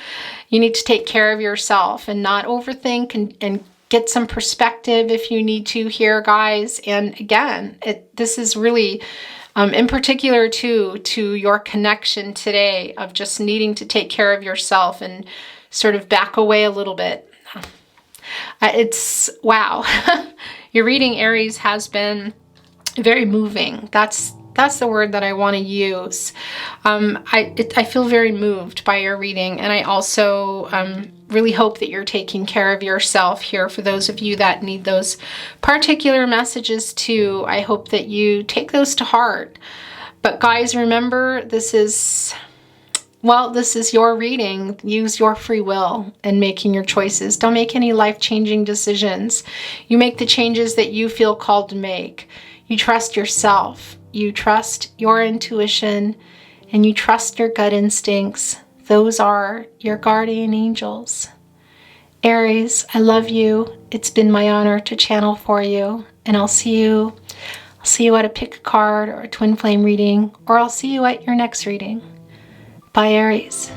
you need to take care of yourself and not overthink and get some perspective if you need to here, guys. And again, this is really in particular to your connection today of just needing to take care of yourself and sort of back away a little bit. It's wow. Your reading, Aries, has been very moving. That's the word that I want to use. I feel very moved by your reading, and I also really hope that you're taking care of yourself here. For those of you that need those particular messages too, I hope that you take those to heart. But guys, remember, this is your reading. Use your free will in making your choices. Don't make any life-changing decisions. You make the changes that you feel called to make. You trust yourself. You trust your intuition, and you trust your gut instincts. Those are your guardian angels. Aries, I love you. It's been my honor to channel for you. and I'll see you at a pick a card or a twin flame reading, or I'll see you at your next reading. Bye, Aries.